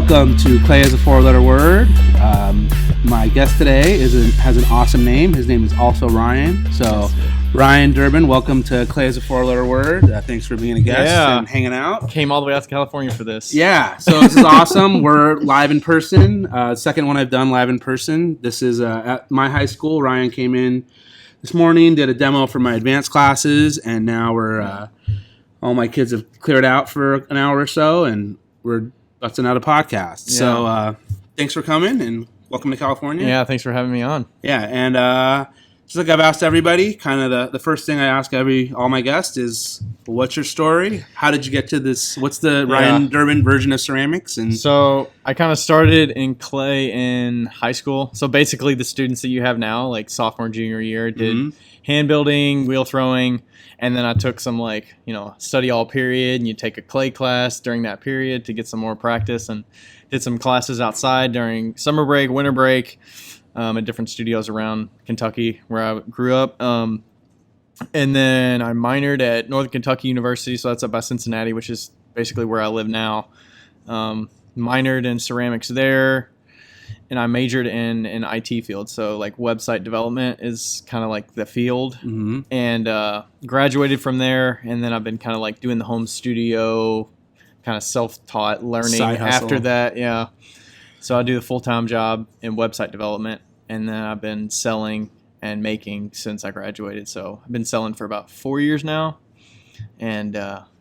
Welcome to Clay as a Four-Letter Word. My guest today has an awesome name. His name is also Ryan. So, Ryan Durbin, welcome to Clay as a Four-Letter Word. Thanks for being a guest and hanging out. Came all the way out to California for this. Yeah, so this is awesome. We're live in person. Second one I've done live in person. This is at my high school. Ryan came in this morning, did a demo for my advanced classes, and now we're all my kids have cleared out for an hour or so, and we're busting out a podcast. Yeah. So thanks for coming, and welcome to California. Yeah, thanks for having me on. Yeah, and just like I've asked everybody, kind of the first thing I ask all my guests is, what's your story? How did you get to this? What's the Ryan Durbin version of ceramics? And so I kind of started in clay in high school. So basically the students that you have now, like sophomore, junior year, did hand building, wheel throwing, and then I took some study all period, and you take a clay class during that period to get some more practice, and did some classes outside during summer break, winter break, at different studios around Kentucky where I grew up. And then I minored at Northern Kentucky University, so that's up by Cincinnati, which is basically where I live now. Minored in ceramics there, and I majored in an IT field, so like website development is kind of like the field, and graduated from there, and then I've been kind of like doing the home studio, kind of self-taught learning after that. Yeah, so I do the full-time job in website development, and then I've been selling and making since I graduated. So I've been selling for about 4 years now, and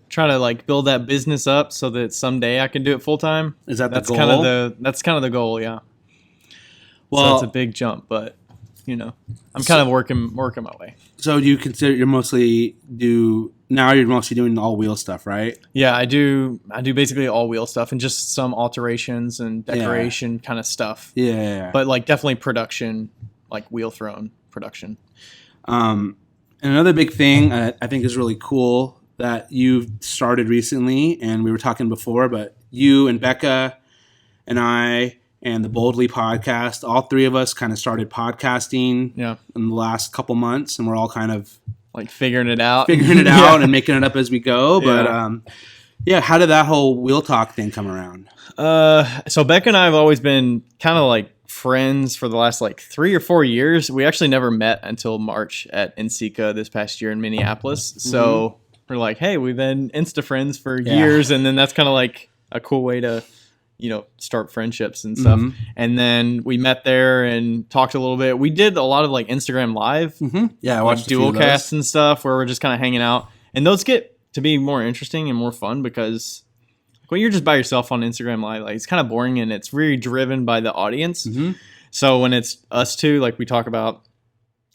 trying to like build that business up so that someday I can do it full-time. Is that the goal? That's kind of the goal, yeah. Well, so it's a big jump, but I'm kind of working my way. So do you consider you're mostly doing all wheel stuff, right? Yeah, I do basically all wheel stuff and just some alterations and decoration kind of stuff. Yeah. But like definitely production, like wheel thrown production. And another big thing I think is really cool that you've started recently, and we were talking before, but you and Becca and I and the Boldly podcast, all three of us kind of started podcasting in the last couple months, and we're all kind of like figuring it out and making it up as we go. But how did that whole wheel talk thing come around? So Becca and I have always been kind of like friends for the last like 3 or 4 years. We actually never met until March at NCCA this past year in Minneapolis. So we're like, hey, we've been Insta friends for years, and then that's kind of like a cool way to start friendships and stuff. And then we met there and talked a little bit. We did a lot of like Instagram live. Yeah, I watched dual casts and stuff where we're just kind of hanging out. And those get to be more interesting and more fun because when you're just by yourself on Instagram live, like it's kind of boring and it's really driven by the audience. So when it's us two, like we talk about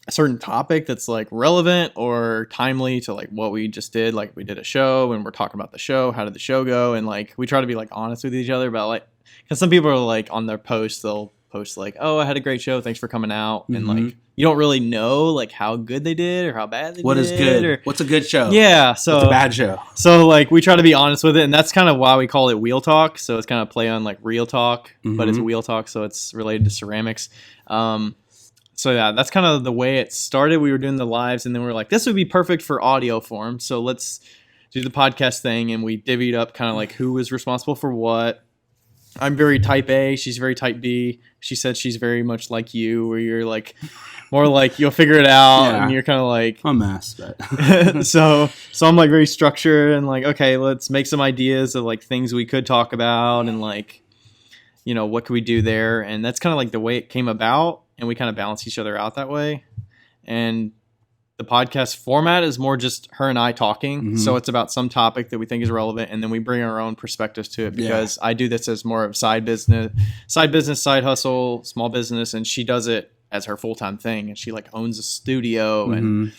a certain topic that's like relevant or timely to like what we just did, like we did a show and we're talking about the show, how did the show go, and like we try to be like honest with each other about like, because some people are like on their posts they'll post like, oh, I had a great show, thanks for coming out, and like you don't really know like how good they did or how bad they did. What is good or what's a good show? So what's a bad show? So like we try to be honest with it, and that's kind of why we call it wheel talk. So it's kind of play on like real talk, but it's wheel talk, so it's related to ceramics. So yeah, that's kind of the way it started. We were doing the lives, and then we were like, this would be perfect for audio form. So let's do the podcast thing, and we divvied up kind of like who was responsible for what. I'm very type A. She's very type B. She said she's very much like you, where you're like more like you'll figure it out, and you're kind of like I'm a mess. But so I'm like very structured and like, okay, let's make some ideas of like things we could talk about, and like what could we do there, and that's kind of like the way it came about. And we kind of balance each other out that way. And the podcast format is more just her and I talking. So it's about some topic that we think is relevant, and then we bring our own perspectives to it because I do this as more of side business, side hustle, small business, and she does it as her full-time thing. And she like owns a studio and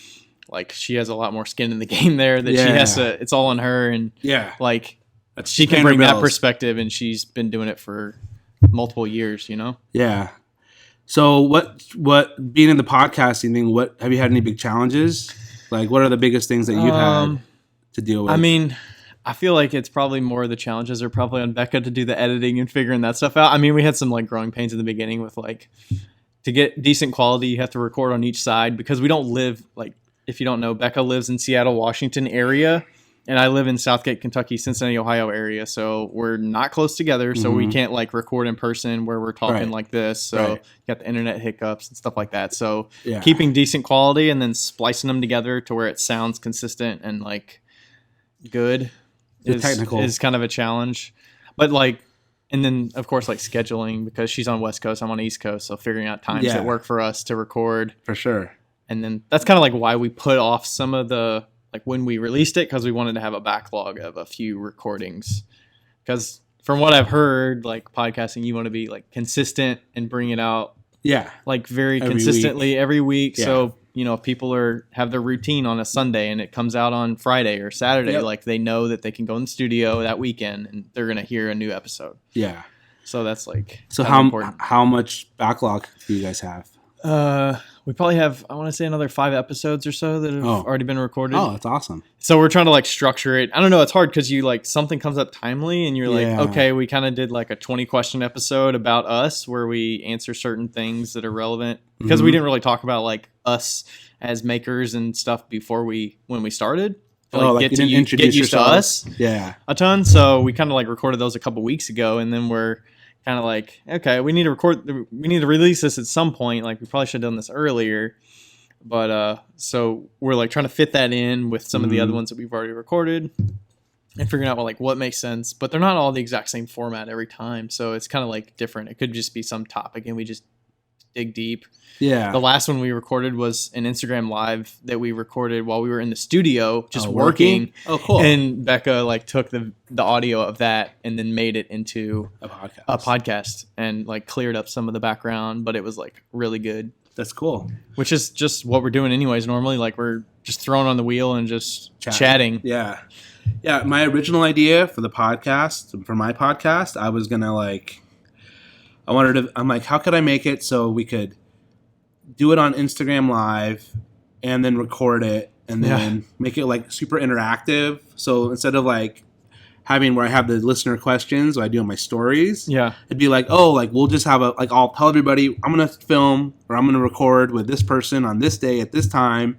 like she has a lot more skin in the game there that she has to, it's all on her. And like she can bring that perspective, and she's been doing it for multiple years, Yeah. So what being in the podcasting thing, what have you had any big challenges? Like what are the biggest things that you've had to deal with? I mean, I feel like it's probably more of the challenges are probably on Becca to do the editing and figuring that stuff out. I mean, we had some like growing pains in the beginning with like to get decent quality, you have to record on each side because we don't live like, if you don't know, Becca lives in Seattle, Washington area. and I live in Southgate, Kentucky, Cincinnati, Ohio area. So we're not close together. So we can't like record in person where we're talking like this. So you got the internet hiccups and stuff like that. So keeping decent quality and then splicing them together to where it sounds consistent and like good is kind of a challenge. But like, and then of course like scheduling, because she's on West Coast, I'm on East Coast. So figuring out times that work for us to record. For sure. And then that's kind of like why we put off some of the, like when we released it, because we wanted to have a backlog of a few recordings. Because from what I've heard, like podcasting, you want to be like consistent and bring it out, like very consistently every week. Yeah. So you know, if people have their routine on a Sunday and it comes out on Friday or Saturday, like they know that they can go in the studio that weekend and they're gonna hear a new episode. Yeah. So that's like how much backlog do you guys have? We probably have, I want to say, another 5 episodes or so that have already been recorded. Oh, that's awesome. So we're trying to like structure it. I don't know. It's hard because you like something comes up timely and you're like, okay, we kind of did like a 20 question episode about us where we answer certain things that are relevant, because we didn't really talk about like us as makers and stuff before when we started. Like get used to us a ton. So we kind of like recorded those a couple weeks ago, and then we're kind of like, okay, we need to release this at some point. Like we probably should have done this earlier, but so we're like trying to fit that in with some of the other ones that we've already recorded and figuring out what makes sense. But they're not all the exact same format every time, so it's kind of like different. It could just be some topic and we just dig deep. Yeah. The last one we recorded was an Instagram live that we recorded while we were in the studio just working. Oh, cool. And Becca like took the audio of that and then made it into a podcast and like cleared up some of the background, but it was like really good. That's cool. Which is just what we're doing anyways. Normally, like we're just throwing on the wheel and just chatting. Yeah. Yeah. My original idea for my podcast, I was going to I'm like, how could I make it so we could do it on Instagram Live and then record it and then make it like super interactive. So instead of like having where I have the listener questions, what I do in my stories, it'd be like, we'll just have I'll tell everybody I'm going to film or I'm going to record with this person on this day at this time.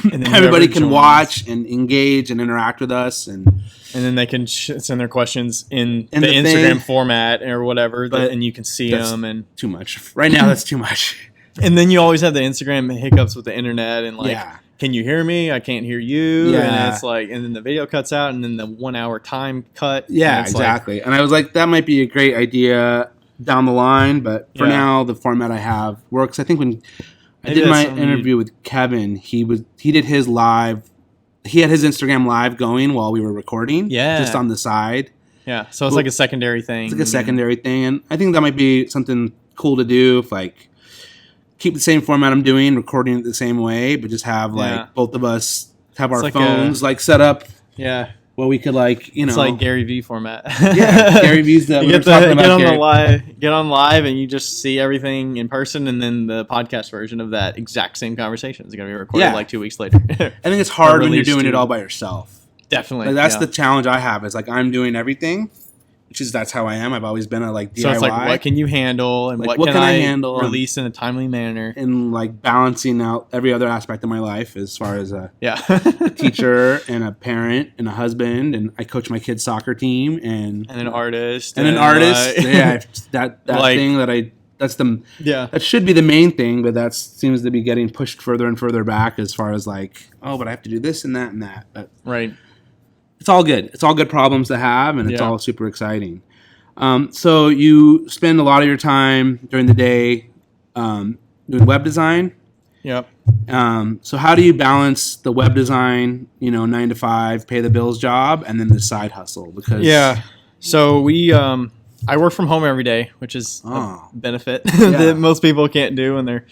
And then everybody can watch and engage and interact with us, and then they can send their questions in the Instagram format or whatever, and you can see them. And too much right now. That's too much. And then you always have the Instagram hiccups with the internet, and like, can you hear me? I can't hear you. And it's like, and then the video cuts out, and then the 1 hour time cut. Yeah, exactly. And I was like, that might be a great idea down the line, but for now, the format I have works. I think when I did my interview with Kevin, he did his live. He had his Instagram live going while we were recording, just on the side. Yeah, so it's like a secondary thing. It's like a secondary thing, and I think that might be something cool to do. If like keep the same format I'm doing, recording it the same way, but just have like both of us have our phones set up. Yeah. Well, we could it's like Gary V format. Gary V's that we were talking about. Get on live, and you just see everything in person, and then the podcast version of that exact same conversation is going to be recorded like 2 weeks later. I think it's hard when you're doing it all by yourself. Definitely, like, that's the challenge I have. Is like I'm doing everything. That's how I am. I've always been a DIY. So it's like, what can you handle, and what can I handle, release in a timely manner, and like balancing out every other aspect of my life as far as a teacher and a parent and a husband, and I coach my kids' soccer team and an artist that thing that should be the main thing, but that seems to be getting pushed further and further back as far as like, but I have to do this and that and that. But it's all good. It's all good problems to have, and it's all super exciting. So you spend a lot of your time during the day doing web design. Yep. So how do you balance the web design, 9 to 5, pay the bills job, and then the side hustle? Because so we I work from home every day, which is a benefit that most people can't do when they're.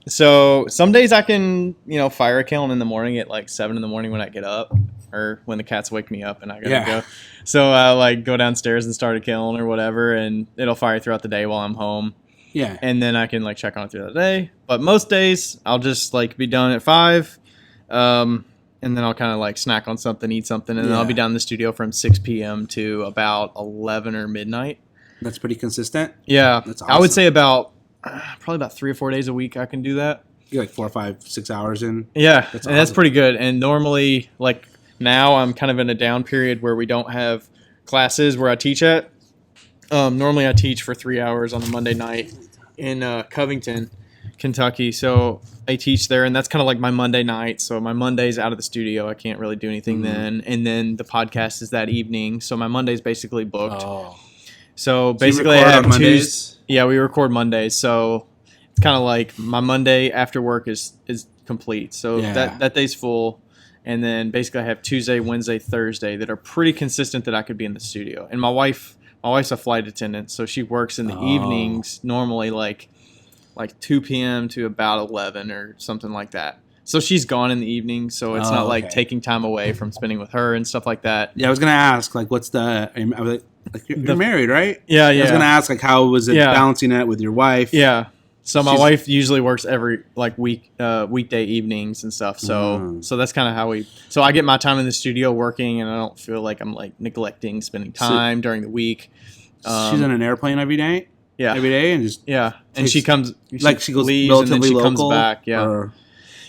So some days I can fire a kiln in the morning at like 7 in the morning when I get up, or when the cats wake me up and I gotta go. So I go downstairs and start a kiln or whatever, and it'll fire throughout the day while I'm home. Yeah. And then I can check on it throughout the day. But most days I'll just be done at 5. And then I'll kind of snack on something, eat something, and then I'll be down in the studio from 6 p.m. to about 11 or midnight. That's pretty consistent. Yeah. That's awesome. I would say probably about 3 or 4 days a week I can do that. You're 4, 5, 6 hours in. Yeah. That's pretty good. And normally now I'm kind of in a down period where we don't have classes where I teach at. Normally I teach for 3 hours on a Monday night in Covington, Kentucky. So I teach there, and that's kind of like my Monday night. So my Monday's out of the studio. I can't really do anything then. And then the podcast is that evening. So my Monday's basically booked. Oh. So So basically you I record have on Mondays? Yeah, we record Mondays. So it's kind of like my Monday after work is complete. So Yeah. that day's full. And then basically I have Tuesday, Wednesday, Thursday that are pretty consistent that I could be in the studio. And my wife's a flight attendant, so she works in the evenings normally like 2 p.m. to about 11 or something like that. So she's gone in the evening, so it's not like taking time away from spending with her and stuff like that. Yeah, I was gonna ask, like, what's the? I was like you're married, right? Yeah, yeah. I was gonna ask, like, how was it balancing it with your wife? Yeah. So my wife usually works every weekday evenings and stuff. So so that's kind of how So I get my time in the studio working, and I don't feel like I'm like neglecting spending time during the week. She's on an airplane every day. Yeah, every day, and just and she comes she goes leaves relatively and then she local, comes back.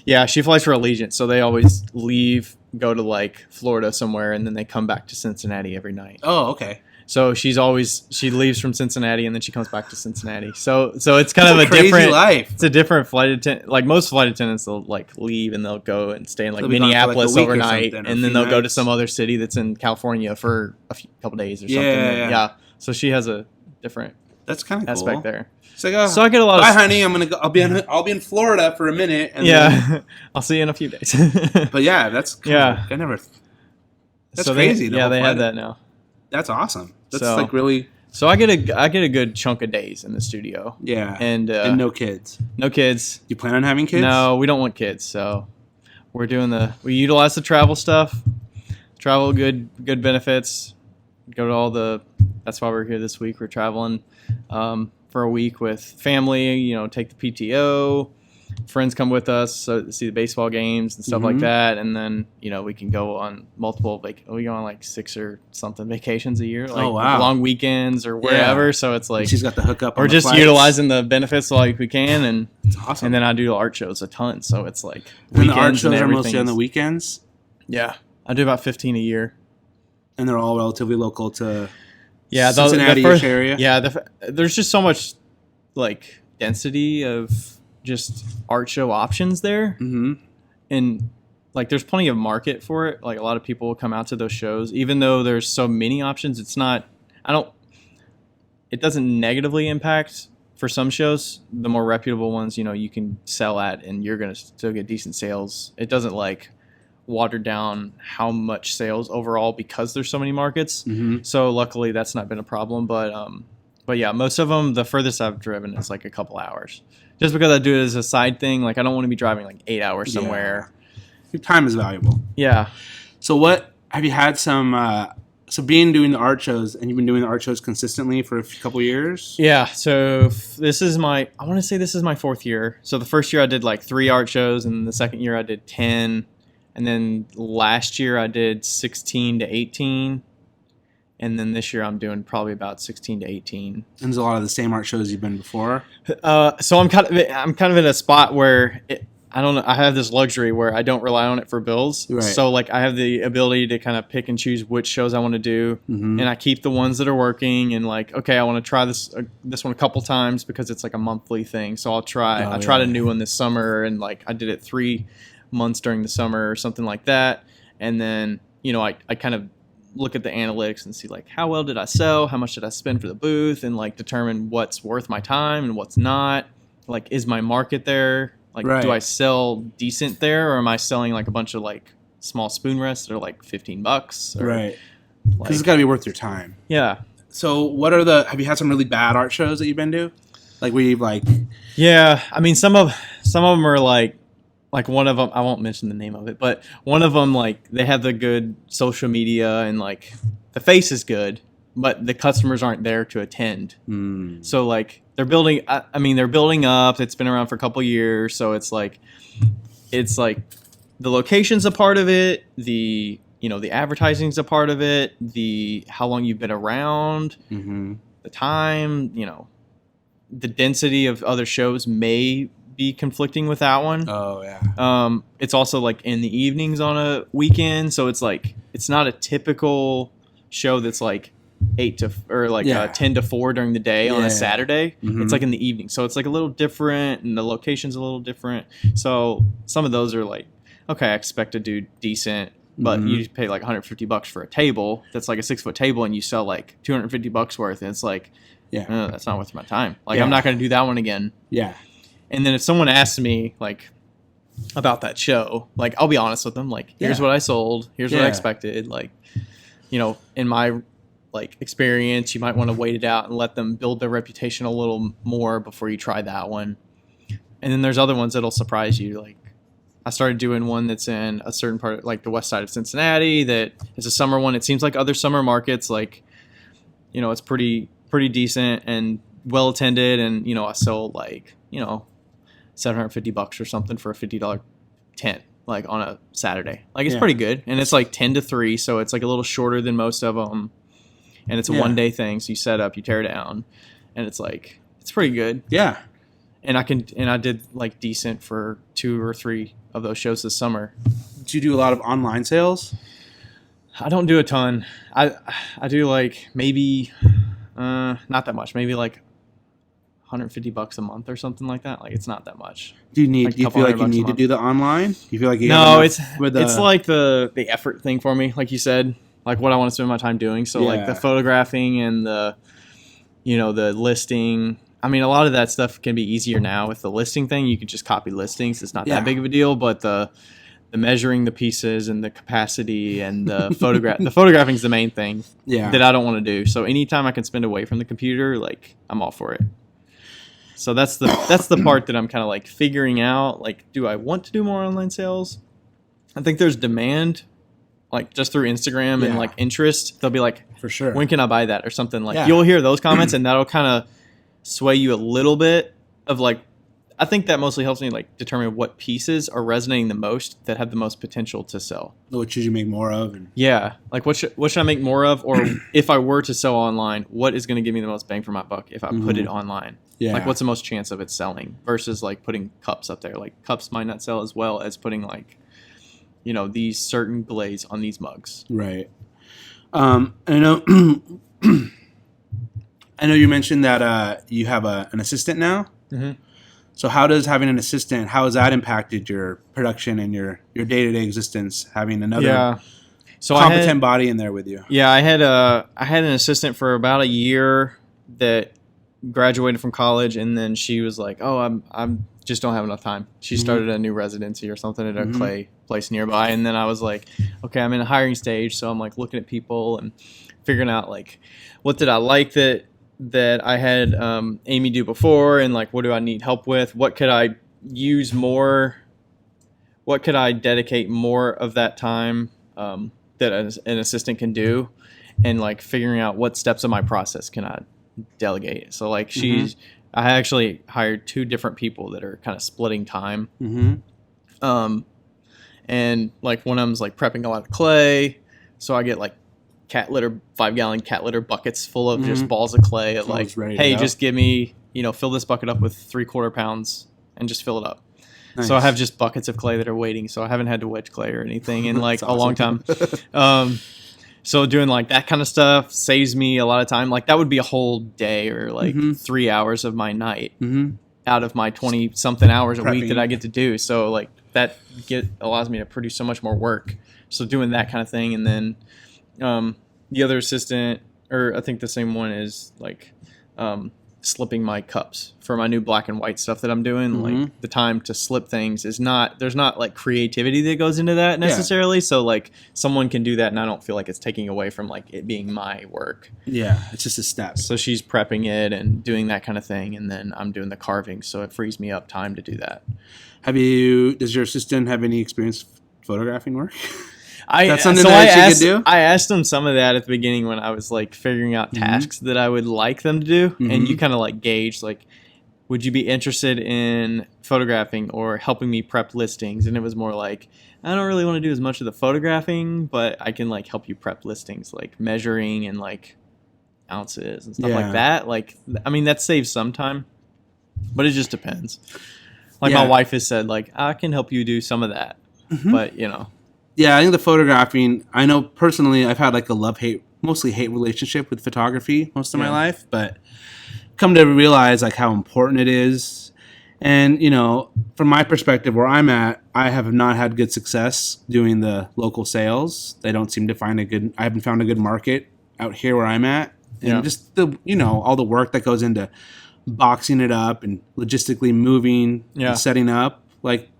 Yeah, she flies for Allegiant, so they always leave, go to like Florida somewhere, and then they come back to Cincinnati every night. Oh, okay. So she leaves from Cincinnati and then she comes back to Cincinnati. So it's kind of a crazy different life. It's a different flight attendant. Like most flight attendants, they'll like leave and they'll go and stay in like They'll be gone for, like, Minneapolis a week or overnight, something, or and a then few they'll go to nights. some other city that's in California for couple days or something. Yeah. So she has a different That's kind of aspect cool. there. It's like, So I get a lot bye, of honey. I'm gonna go. I'll be in Florida for a minute. And then, I'll see you in a few days. but yeah, that's Yeah. I never. That's so crazy. They have that now. That's awesome. That's So- like really. So I get a good chunk of days in the studio. Yeah. And no kids. No kids. You plan on having kids? No, we don't want kids. So we utilize the travel stuff. Travel, good benefits. Go to that's why we're here this week. We're traveling for a week with family, take the PTO. Friends come with us so see the baseball games and stuff like that. And then, we can go on multiple, we go on like 6 or something vacations a year, like long weekends or wherever. So it's like, she's got the hookup. we're just utilizing the benefits like we can. And it's awesome. And then I do art shows a ton. So it's like, and the art shows are mostly on the weekends. Yeah. I do about 15 a year. And they're all relatively local to Cincinnati-ish area. Yeah. There's just so much like density of just art show options there. And like there's plenty of market for it. Like a lot of people will come out to those shows, even though there's so many options. It doesn't negatively impact for some shows. The more reputable ones, you can sell at and you're going to still get decent sales. It doesn't like water down how much sales overall because there's so many markets. So luckily that's not been a problem, but yeah, most of them, the furthest I've driven is like a couple hours. Just because I do it as a side thing, like I don't want to be driving like 8 hours somewhere. Your time is valuable. Yeah. So what have you had some? Doing the art shows, and you've been doing the art shows consistently for a couple years. Yeah. So I want to say this is my 4th year. So the first year I did like 3 art shows, and the second year I did 10, and then last year I did 16 to 18. And then this year I'm doing probably about 16 to 18. And there's a lot of the same art shows you've been before. So I'm kind of in a spot where I don't know. I have this luxury where I don't rely on it for bills. Right. So like I have the ability to kind of pick and choose which shows I want to do, and I keep the ones that are working. And like, okay, I want to try this one a couple times because it's like a monthly thing. So I'll try. I tried a new one this summer, and like I did it 3 months during the summer or something like that. And then I kind of look at the analytics and see like how well did I sell, how much did I spend for the booth, and like determine what's worth my time and what's not. Like, is my market there? Like, do I sell decent there, or am I selling like a bunch of like small spoon rests that are like $15? Or, right. Because it's got to be worth your time. Yeah. So have you had some really bad art shows that you've been to? Like where you've like. Yeah. I mean, some of them are like one of them, I won't mention the name of it, but one of them, like they have the good social media and like the face is good, but the customers aren't there to attend. So like they're building up. It's been around for a couple years. So it's like the location's a part of it. The advertising's a part of it. The how long you've been around, the time, the density of other shows may be conflicting with that one. Oh yeah. It's also like in the evenings on a weekend, so it's like it's not a typical show that's like 10 to 4 during the day on a Saturday. Mm-hmm. It's like in the evening, so it's like a little different, and the location's a little different. So some of those are like, okay, I expect to do decent, but Mm-hmm. you pay like $150 for a table that's like a 6-foot table, and you sell like $250 worth, and it's like, that's not worth my time. Like I'm not going to do that one again. Yeah. And then if someone asks me like about that show, like I'll be honest with them, like here's what I sold, here's what I expected. Like, you know, in my like experience, you might want to wait it out and let them build their reputation a little more before you try that one. And then there's other ones that'll surprise you. Like I started doing one that's in a certain part, like the west side of Cincinnati, that is a summer one. It seems like other summer markets, like, you know, it's pretty decent and well attended. And, you know, I sold like, you know, $750 or something for a $50 tent, like on a Saturday. Like it's pretty good. And it's like 10 to 3. So it's like a little shorter than most of them. And it's a one day thing. So you set up, you tear down, and it's like, it's pretty good. Yeah. And I did like decent for 2 or 3 of those shows this summer. Did you do a lot of online sales? I don't do a ton. I do like maybe, not that much, maybe like $150 a month or something like that. Like it's not that much. Do you Like feel like you need to do the online? Do you feel like you No, have it's like the effort thing for me, like you said, like what I want to spend my time doing. So like the photographing and the, you know, the listing. I mean, a lot of that stuff can be easier now with the listing thing. You can just copy listings. It's not that big of a deal, but the measuring the pieces and the capacity and the the photographing is the main thing that I don't want to do. So anytime I can spend away from the computer, like I'm all for it. So that's the part that I'm kind of like figuring out. Like, do I want to do more online sales? I think there's demand, like just through Instagram and like interest. They'll be like, for sure, when can I buy that or something? Like you'll hear those comments and that'll kind of sway you a little bit of like, I think that mostly helps me like determine what pieces are resonating the most that have the most potential to sell. What should you make more of? Like what should I make more of? Or if I were to sell online, what is going to give me the most bang for my buck if I put it online? Like what's the most chance of it selling versus like putting cups up there? Like cups might not sell as well as putting like, you know, these certain glaze on these mugs. Right. I know I know you mentioned that you have an assistant now. Mm-hmm. So how does having an assistant, how has that impacted your production and your day-to-day existence, having another competent body in there with you? Yeah, I had an assistant for about a year that graduated from college, and then she was like, "Oh, I'm just don't have enough time." She started a new residency or something at a clay place nearby, and then I was like, "Okay, I'm in a hiring stage," so I'm like looking at people and figuring out like what did I like that I had Amy do before, and like what do I need help with? What could I use more? What could I dedicate more of that time that an assistant can do? And like figuring out what steps of my process can I delegate. So like I actually hired 2 different people that are kind of splitting time. And like one of them's like prepping a lot of clay, so I get like 5-gallon cat litter buckets full of just balls of clay at like, hey, just give me, you know, fill this bucket up with 3/4 pounds and just fill it up. Nice. So I have just buckets of clay that are waiting, so I haven't had to wedge clay or anything in like a long time. So doing like that kind of stuff saves me a lot of time. Like that would be a whole day or like 3 hours of my night out of my 20 something hours a week that I get to do. So like that allows me to produce so much more work. So doing that kind of thing. And then the other assistant, or I think the same one, is like slipping my cups for my new black and white stuff that I'm doing. Like the time to slip things is there's not like creativity that goes into that necessarily. So like someone can do that and I don't feel like it's taking away from like it being my work. Yeah, it's just a step. So she's prepping it and doing that kind of thing, and then I'm doing the carving, so it frees me up time to do that. Does your assistant have any experience photographing work? That's something that she could do? I asked them some of that at the beginning when I was like figuring out tasks that I would like them to do. And you kind of like gauge like, would you be interested in photographing or helping me prep listings? And it was more like, I don't really want to do as much of the photographing, but I can like help you prep listings, like measuring and like ounces and stuff like that. Like, I mean, that saves some time, but it just depends. Like Yeah. my wife has said, like, I can help you do some of that. But, you know. Yeah, I think the photographing, I know personally I've had like a mostly hate relationship with photography most of my life, but come to realize like how important it is. And, you know, from my perspective where I'm at, I have not had good success doing the local sales. They don't seem to I haven't found a good market out here where I'm at. And just the, you know, all the work that goes into boxing it up and logistically moving and setting up. Like,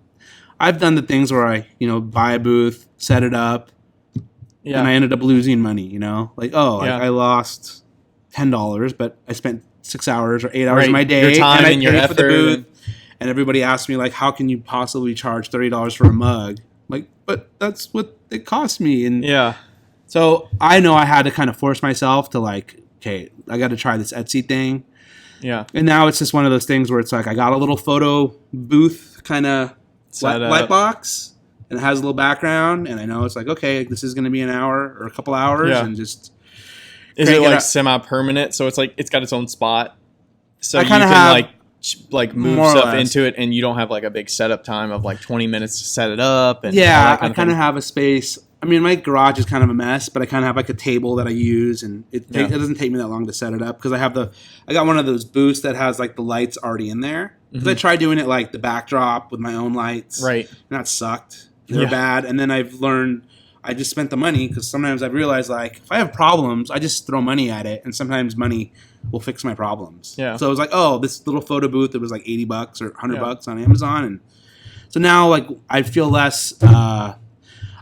I've done the things where I, you know, buy a booth, set it up, and I ended up losing money, you know? Like, I lost $10, but I spent 6 hours or 8 hours of my day, your time and I and your paid effort for the booth. And everybody asked me, like, how can you possibly charge $30 for a mug? Like, but that's what it cost me. And so I know I had to kind of force myself to, like, okay, I got to try this Etsy thing. Yeah. And now it's just one of those things where it's like I got a little photo booth kind of light box, and it has a little background, and I know it's like, okay, this is going to be an hour or a couple hours, and just is it like semi-permanent? So it's like it's got its own spot, so you can like move stuff into it, and you don't have like a big setup time of like 20 minutes to set it up. And I kind of have a space. I mean, my garage is kind of a mess, but I kind of have like a table that I use, and it doesn't take me that long to set it up because I got one of those booths that has like the lights already in there. Because I tried doing it like the backdrop with my own lights, right? And that sucked. They're bad. And then I've learned I just spent the money because sometimes I've realized like if I have problems, I just throw money at it, and sometimes money will fix my problems. Yeah. So it was like, oh, this little photo booth, it was like $80 or $100 on Amazon, and so now like I feel less.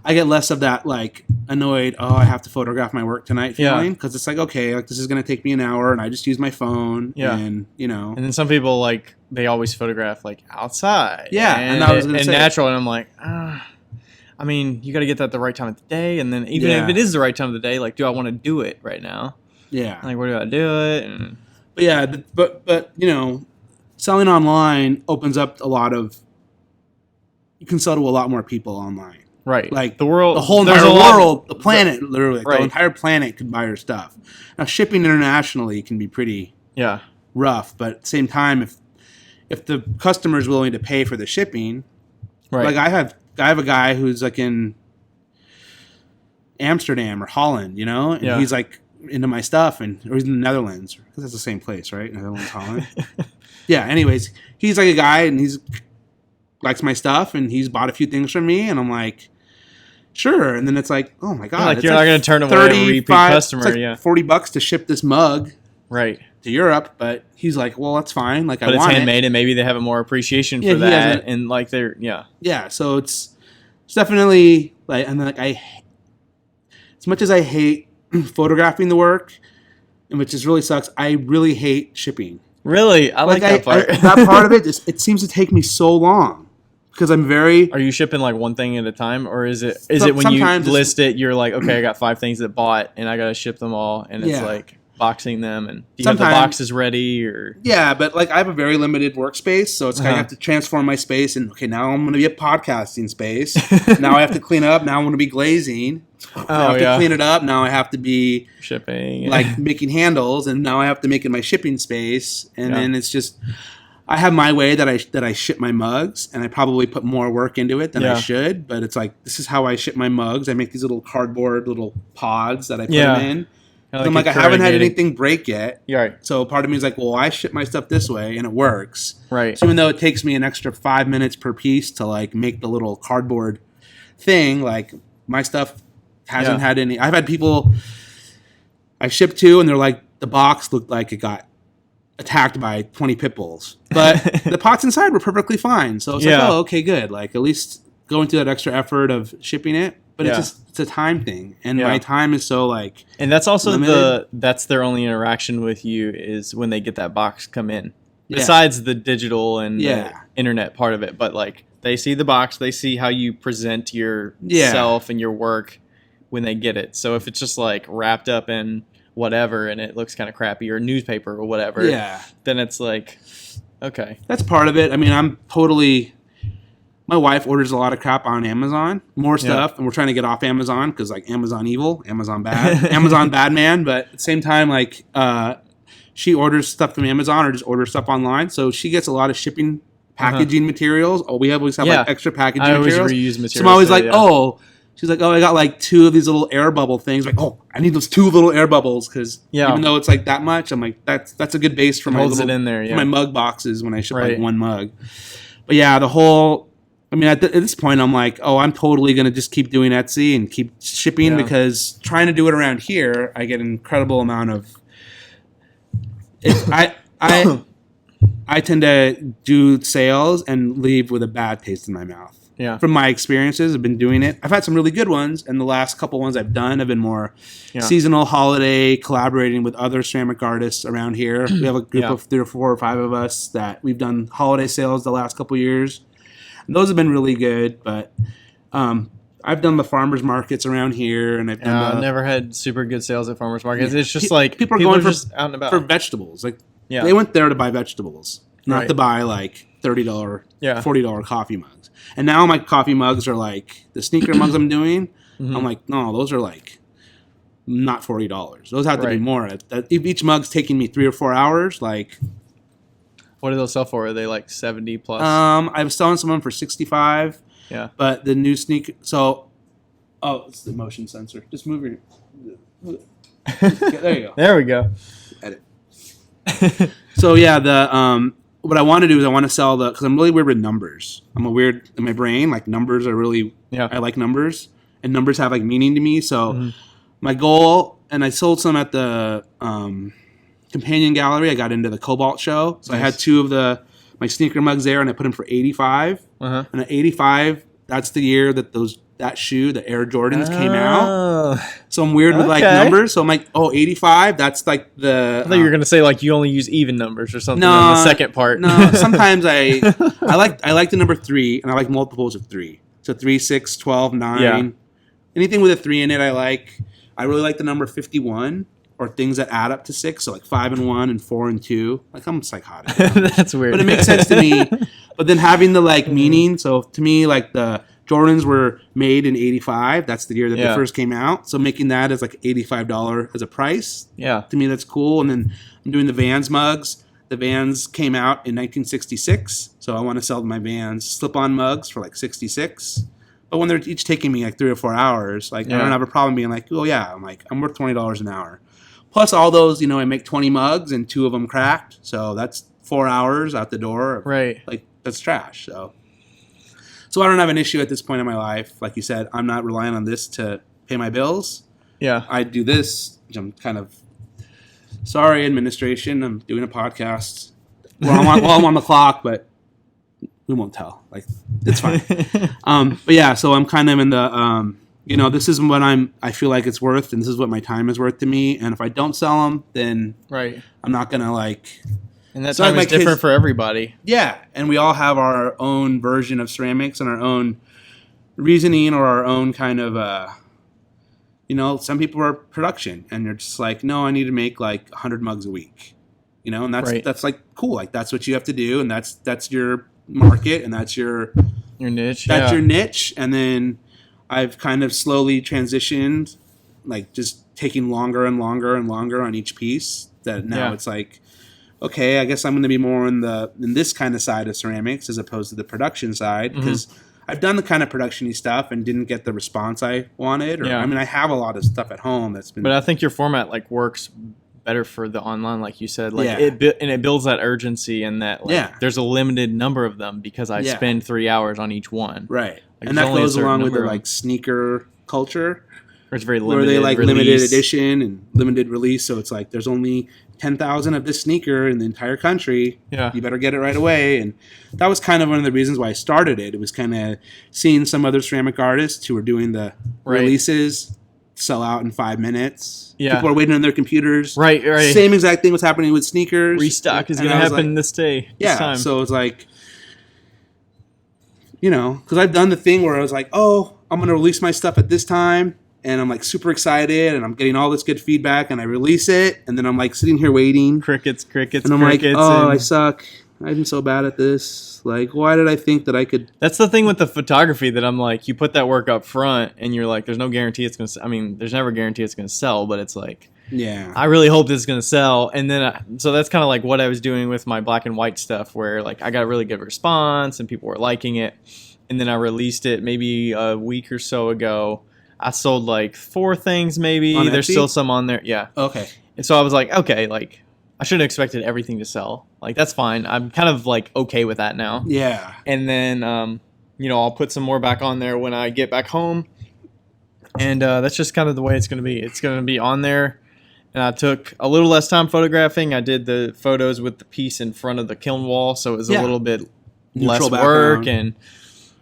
I get less of that like annoyed, oh, I have to photograph my work tonight feeling, because it's like, okay, like this is going to take me an hour and I just use my phone and, you know. And then some people like, they always photograph like outside. Yeah. And I was going to say natural. And I'm like, I mean, you got to get that the right time of the day. And then even if it is the right time of the day, like, do I want to do it right now? Yeah. Like, where do I do it? And, but yeah, but you know, selling online opens up a lot of, you can sell to a lot more people online. Right. Like the world, the whole entire world, the planet, literally, the entire planet could buy your stuff. Now, shipping internationally can be pretty rough, but at the same time, if the customer is willing to pay for the shipping, like I have a guy who's like in Amsterdam or Holland, you know, and he's like into my stuff, or he's in the Netherlands, because that's the same place, right? Netherlands, Holland. Anyways, he's like a guy, and he's likes my stuff, and he's bought a few things from me, and I'm like, sure. And then it's like, oh my god, like you're not going to turn away a repeat customer. It's like $40 to ship this mug, to Europe. But he's like, well, that's fine. Like, but it's handmade, and maybe they have a more appreciation for that, and like they're So it's definitely like, and then like as much as I hate photographing the work, and which just really sucks, I really hate shipping. Really, I like that part. That part of it it seems to take me so long. Because I'm very... Are you shipping like one thing at a time? Or is it when you list it, you're like, okay, I got 5 things that bought, and I got to ship them all, and it's like boxing them, and do you have the boxes ready? Or yeah, but like I have a very limited workspace, so it's kind of have to transform my space, and okay, now I'm going to be a podcasting space. Now I have to clean up. Now I'm going to be glazing. I have to clean it up. Now I have to be shipping, like making handles, and now I have to make it my shipping space, and then it's just... I have my way that I ship my mugs, and I probably put more work into it than I should. But it's like, this is how I ship my mugs. I make these little cardboard little pods that I put them in. Like I'm like, I haven't had anything break yet. So part of me is like, well, I ship my stuff this way, and it works. So even though it takes me an extra 5 minutes per piece to like make the little cardboard thing, like my stuff hasn't had any. I've had people I shipped to, and they're like, the box looked like it got attacked by 20 pit bulls, but the pots inside were perfectly fine. So it's like, oh, okay, good. Like at least going through that extra effort of shipping it, but it's a time thing, and my time is so like. And that's also limited. That's their only interaction with you is when they get that box come in. Besides the digital and the internet part of it, but like they see the box, they see how you present yourself and your work when they get it. So if it's just like wrapped up in whatever and it looks kind of crappy, or newspaper or whatever, then it's like, okay, that's part of it. I mean, my wife orders a lot of crap on Amazon, more stuff, and we're trying to get off Amazon because like Amazon evil, Amazon bad, Amazon bad man. But at the same time, like she orders stuff from Amazon or just orders stuff online, so she gets a lot of shipping packaging materials. Oh, we always have like extra packaging I always materials. reuse materials. So I'm always like, oh, she's like, oh, I got like 2 of these little air bubble things. Like, oh, I need those 2 little air bubbles because even though it's like that much, I'm like, that's a good base for my little, in there, for my mug boxes when I ship like 1 mug. But yeah, the whole. I mean, at this point, I'm like, oh, I'm totally gonna just keep doing Etsy and keep shipping because trying to do it around here, I get an incredible amount of. I tend to do sales and leave with a bad taste in my mouth. Yeah. From my experiences, I've been doing it. I've had some really good ones, and the last couple ones I've done have been more seasonal, holiday, collaborating with other ceramic artists around here. We have a group of 3 or 4 or 5 of us that we've done holiday sales the last couple years. And those have been really good, but I've done the farmers markets around here, and I've done. I've never had super good sales at farmers markets. It's just like people are going just out and about for vegetables. Like they went there to buy vegetables, not to buy like $30, $40 coffee mugs. And now my coffee mugs are like the sneaker mugs I'm doing. I'm like, no, those are like not $40. Those have to be more. If each mug's taking me 3 or 4 hours, like. What do those sell for? Are they like 70 plus? I was selling some of them for 65. Yeah. But the new sneaker. So, it's the motion sensor. Just move your. There you go. There we go. Edit. So yeah, the what I want to do is I want to sell because I'm really weird with numbers. I'm a weird in my brain. Like numbers are really. Yeah. I like numbers, and numbers have like meaning to me. So, my goal, and I sold some at the Companion Gallery. I got into the Cobalt show, so I had 2 of my sneaker mugs there, and I put them for $85. And at $85, that's the year that that shoe, the Air Jordans, came out. So I'm weird with like numbers. So I'm like, oh, 85. That's like the. I thought you were gonna say like you only use even numbers or something on the second part. No, sometimes I like the number 3, and I like multiples of 3. So 3, 6, 12, 9. Yeah. Anything with a 3 in it, I like. I really like the number 51. Or things that add up to 6, so like 5 and 1 and 4 and 2. Like I'm psychotic. That's weird, but it makes sense to me. But then having the like meaning, so to me, like the Jordans were made in '85. That's the year that they first came out. So making that as like $85 as a price, to me that's cool. And then I'm doing the Vans mugs. The Vans came out in 1966, so I want to sell my Vans slip-on mugs for like $66. But when they're each taking me like 3 or 4 hours, like I don't have a problem being like, oh yeah, I'm worth $20 an hour. Plus all those, I make 20 mugs and 2 of them cracked. So that's 4 hours out the door. Right. Like that's trash. So I don't have an issue at this point in my life. Like you said, I'm not relying on this to pay my bills. Yeah. I do this. I'm kind of sorry, administration. I'm doing a podcast. Well, I'm on the clock, but we won't tell. Like it's fine. But yeah, so I'm kind of in the this is what I feel like it's worth, and this is what my time is worth to me. And if I don't sell them, then I'm not gonna like. And that time is different for everybody. Yeah, and we all have our own version of ceramics and our own reasoning or our own kind of. Some people are production, and you're just like, no, I need to make like 100 mugs a week, and that's like cool. Like that's what you have to do, and that's your market, and that's your niche. That's your niche, and then. I've kind of slowly transitioned, like just taking longer and longer and longer on each piece. That now it's like, okay, I guess I'm going to be more in this kind of side of ceramics as opposed to the production side because I've done the kind of production-y stuff and didn't get the response I wanted. I mean, I have a lot of stuff at home that's been. But I think your format like works better for the online, like you said. Like it builds that urgency and that there's a limited number of them because I spend 3 hours on each one. Right. Like and that goes along with the like sneaker culture. Where it's very limited. Where they like release. Limited edition and limited release. So it's like there's only 10,000 of this sneaker in the entire country. Yeah. You better get it right away. And that was kind of one of the reasons why I started it. It was kind of seeing some other ceramic artists who were doing the releases sell out in 5 minutes. Yeah. People are waiting on their computers. Right. Same exact thing was happening with sneakers. Restock is going to happen this day. Yeah. Time. So it's like, because I've done the thing where I was like, oh, I'm going to release my stuff at this time. And I'm like super excited and I'm getting all this good feedback and I release it. And then I'm like sitting here waiting. Crickets. And I'm like, oh, I suck. I'm so bad at this. Like, why did I think that I could? That's the thing with the photography that I'm like, you put that work up front and you're like, there's no guarantee it's going to, there's never a guarantee it's going to sell, but it's like, Yeah. I really hope this is going to sell. And then, so that's kind of like what I was doing with my black and white stuff, where like I got a really good response and people were liking it. And then I released it maybe a week or so ago. I sold like 4 things maybe. On There's Etsy? still some on there. Yeah. Okay. And so I was like, okay, like I shouldn't have expected everything to sell. Like that's fine. I'm kind of like okay with that now. Yeah. And then, I'll put some more back on there when I get back home. And that's just kind of the way it's going to be. It's going to be on there. And I took a little less time photographing. I did the photos with the piece in front of the kiln wall, so it was a little bit Neutral less work background. and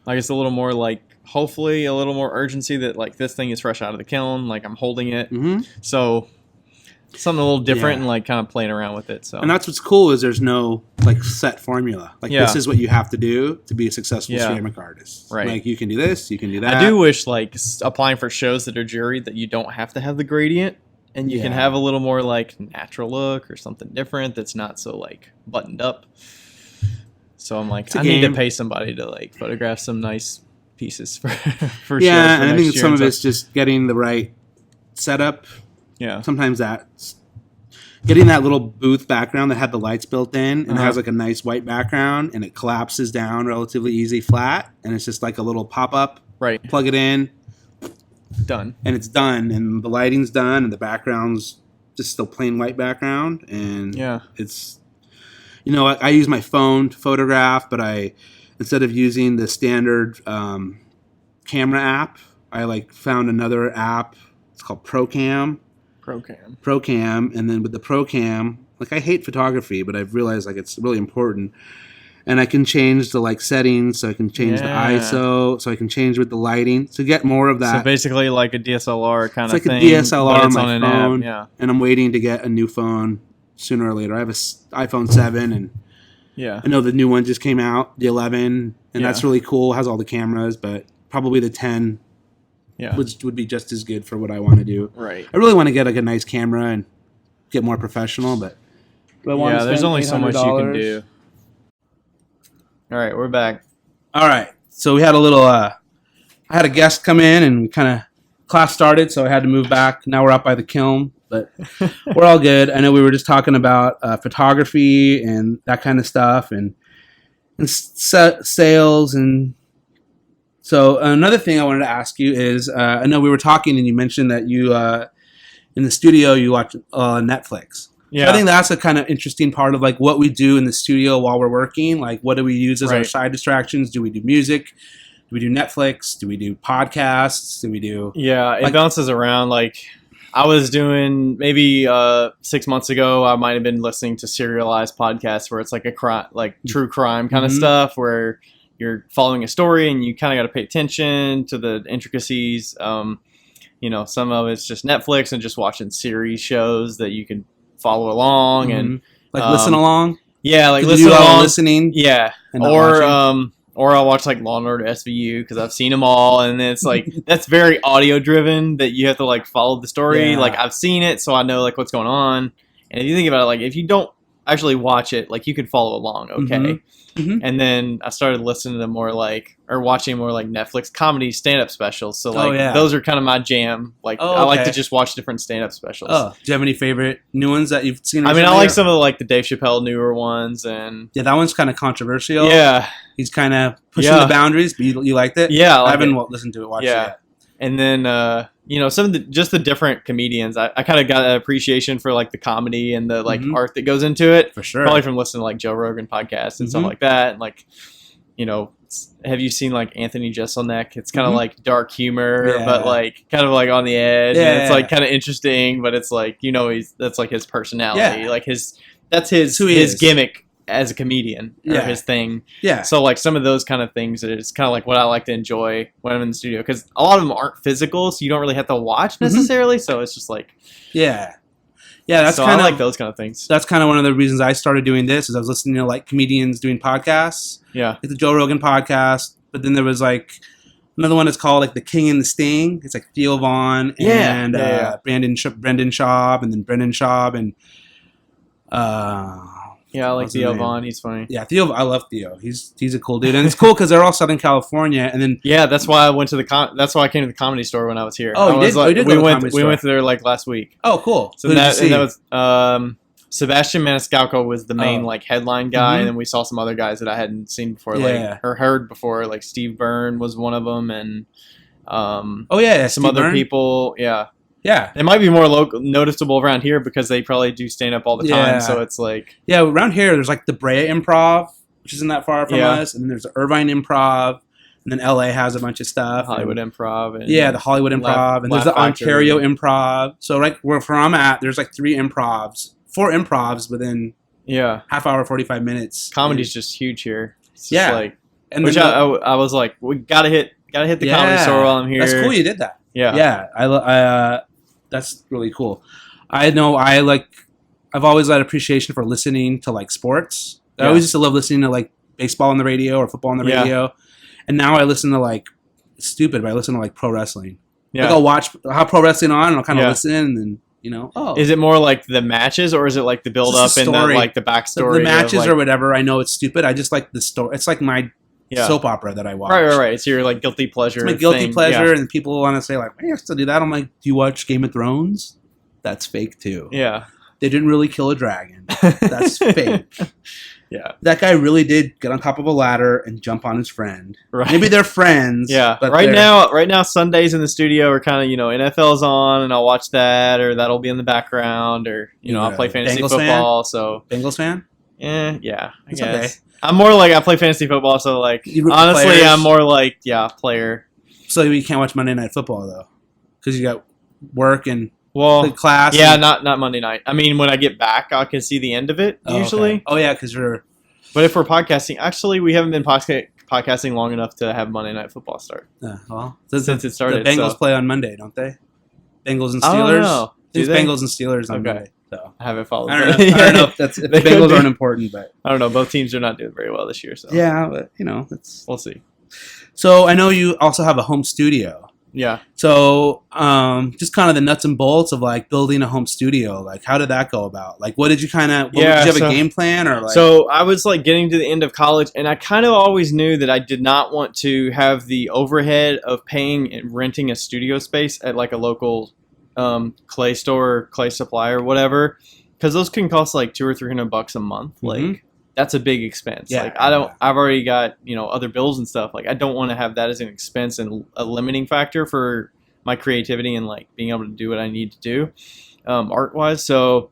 I guess a little more like, hopefully a little more urgency that like this thing is fresh out of the kiln, like I'm holding it. Mm-hmm. So something a little different Yeah. and like kind of playing around with it. So And that's what's cool is there's no like set formula. Like Yeah. this is what you have to do to be a successful Yeah. ceramic artist. Right. Like you can do this, you can do that. I do wish like applying for shows that are juried that you don't have to have the gradient and you can Yeah. have a little more like natural look or something different that's not so like buttoned up. So I'm like, It's a I need to game. pay somebody to like photograph some nice pieces for shows Yeah, for and I next think year some and of it's stuff. just getting the right setup. Yeah. Sometimes that's getting that little booth background that had the lights built in and Uh-huh. has like a nice white background and it collapses down relatively easy flat and it's just like a little pop-up. Right. Plug it in Done. and it's done and the lighting's done and the background's just still plain white background and Yeah. it's I use my phone to photograph, but I instead of using the standard camera app, I like found another app. It's called ProCam, and then with the ProCam, like I hate photography, but I've realized like it's really important. And I can change the like settings, so I can change the Yeah. ISO, so I can change with the lighting to get more of that. So basically like a DSLR kind It's of like a thing. DSLR but on it's my on an phone. app. Yeah. And I'm waiting to get a new phone sooner or later. I have a iPhone 7 and Yeah. I know the new one just came out, the 11, and that's Yeah. really cool. It has all the cameras, but probably the 10 Yeah. would be just as good for what I want to do. Right. I really want to get like a nice camera and get more professional, but do I want Yeah, to there's spend only so much you can $800? do. All right, we're back. All right. So we had a little I had a guest come in and kind of class started, so I had to move back. Now we're up by the kiln, but we're all good. I know we were just talking about photography and that kind of stuff and sales. And so another thing I wanted to ask you is I know we were talking and you mentioned that you in the studio you watch Netflix. Yeah. So I think that's a kind of interesting part of like what we do in the studio while we're working. Like what do we use as our Right. side distractions? Do we do music? Do we do Netflix? Do we do podcasts? Do we do Yeah, it Like- bounces around. Like I was doing maybe 6 months ago, I might have been listening to serialized podcasts where it's like a crime, like true crime kind of Mhm. stuff where you're following a story and you kind of got to pay attention to the intricacies. Some of it's just Netflix and just watching series shows that you can follow along and Mhm. Like listen along? yeah, like Did you listen do all the along. listening? Yeah, and not or watching? or I'll watch like Law and Order SVU because I've seen them all, and it's like that's very audio driven that you have to like follow the story. Yeah. Like I've seen it, so I know like what's going on. And if you think about it, like if you don't actually watch it, like you can follow along, okay. Mhm. Mhm. And then I started listening to more like or watching more like Netflix comedy stand up specials. So like yeah. those are kind of my jam. Like Oh, I like to okay. just watch different stand up specials. Oh, do you have any favorite new ones that you've seen? I mean, I recently? like some of like the Dave Chappelle newer ones, and Yeah, that one's kind of controversial. yeah. He's kind of pushing Yeah. the boundaries, but you liked it? Yeah, I I like haven't it. listened to it, watched Yeah. it yet. And then, some of the different comedians, I kind of got an appreciation for like the comedy and the like Mhm. art that goes into it. For sure. Probably from listening to like Joe Rogan podcasts and stuff Mhm. like that. And like, have you seen like Anthony Jeselnik? It's kind of Mhm. like dark humor, Yeah. but like kind of like on the edge. And Yeah. it's like kind of interesting, but it's like, that's like his personality. Yeah. Like that's his who he his is. gimmick as a comedian or Yeah. his thing. Yeah. So like some of those kind of things is kind of like what I like to enjoy when I'm in the studio because a lot of them aren't physical, so you don't really have to watch Mm-hmm. necessarily. So it's just like Yeah. Yeah, that's so kind I of like those kind of things. That's kind of one of the reasons I started doing this is I was listening to like comedians doing podcasts, Yeah, like the Joe Rogan podcast, but then there was like another one that's called like The King and the Sting. It's like Theo Vaughn and Yeah. Brendan Schaub and then Brendan Schaub and Yeah, I like What's his Theo name? Vaughn. He's funny. Yeah, Theo. I love Theo. He's a cool dude, and it's cool because they're all Southern California, and then Yeah, that's why I went to that's why I came to the Comedy Store when I was here. Oh, I you was did? Oh, you did go to the Comedy we Store. went there like last week. oh, cool. So Who did you that see? and that was Sebastian Maniscalco was the main Oh. like headline guy, Mhm. and then we saw some other guys that I hadn't seen before, Yeah. like or heard before. Like Steve Byrne was one of them, and oh yeah, some Steve other Byrne? people. Yeah, Yeah, it might be more noticeable around here because they probably do stand up all the time. Yeah. So it's like yeah. Around here, there's like the Brea Improv, which isn't that far from Yeah. us, and then there's the Irvine Improv, and then LA has a bunch of stuff. Hollywood and, Improv. And yeah, the Hollywood Improv, and there's the Laugh Factory. Ontario Improv. So like where I'm at, there's like 4 improvs within Yeah, half hour, 45 minutes. comedy's just huge here. It's just Yeah. like and which then I was like, we gotta hit the Comedy Store while I'm here. That's cool. You did that. Yeah. Yeah, that's really cool. I know I've always had appreciation for listening to like sports. I Yeah. always used to love listening to like baseball on the radio or football on the Yeah. radio. And now I listen to like, it's stupid, but I listen to like pro wrestling. Yeah. Like I'll watch how pro wrestling on and I'll kind of Yeah. listen and then, oh. Is it more like the matches, or is it like the build up It's just and the the story. like the backstory? the matches of, like, or whatever, I know it's stupid. I just like the story. It's like my yeah. soap opera that I watch. Right. It's your like guilty pleasure. It's my guilty thing. pleasure, and people want to say like, "Why you still do that?" I'm like, "Do you watch Game of Thrones? That's fake too. Yeah. They didn't really kill a dragon. That's fake. Yeah. That guy really did get on top of a ladder and jump on his friend. Right. Maybe they're friends. Yeah. but Right they're- now, Sundays in the studio are kind of NFL's on, and I'll watch that, or that'll be in the background, or I'll play fantasy Bengals football. So Bengals fan. yeah, I It's guess. okay. I'm more like I play fantasy football, so like You root for honestly, players? I'm more like player. So you can't watch Monday Night Football though, because you got work and Well, the class. yeah, and- not Monday night. I mean, when I get back, I can see the end of it Oh, usually. okay. Oh yeah, because you're. But if we're podcasting, actually, we haven't been podcasting long enough to have Monday Night Football start Well, since it started. the Bengals so. play on Monday, don't they? Bengals and I Steelers. don't know. Do It's they? Bengals and Steelers on Okay. Monday. So I haven't followed. I don't know. I don't know if that's if the They could Bengals do- aren't important, but I don't know. Both teams are not doing very well this year, so yeah, but that's. we'll see. So I know you also have a home studio. Yeah. So just kind of the nuts and bolts of like building a home studio. Like, how did that go about? Like, what did you kind of? Yeah, did you have so- a game plan or like? So I was like getting to the end of college, and I kind of always knew that I did not want to have the overhead of paying and renting a studio space at like a local clay store, clay supply, or whatever, because those can cost like $200 or $300 a month. Mhm. Like that's a big expense. Yeah, Like I don't. yeah. I've already got other bills and stuff. Like I don't want to have that as an expense and a limiting factor for my creativity and like being able to do what I need to do art wise. So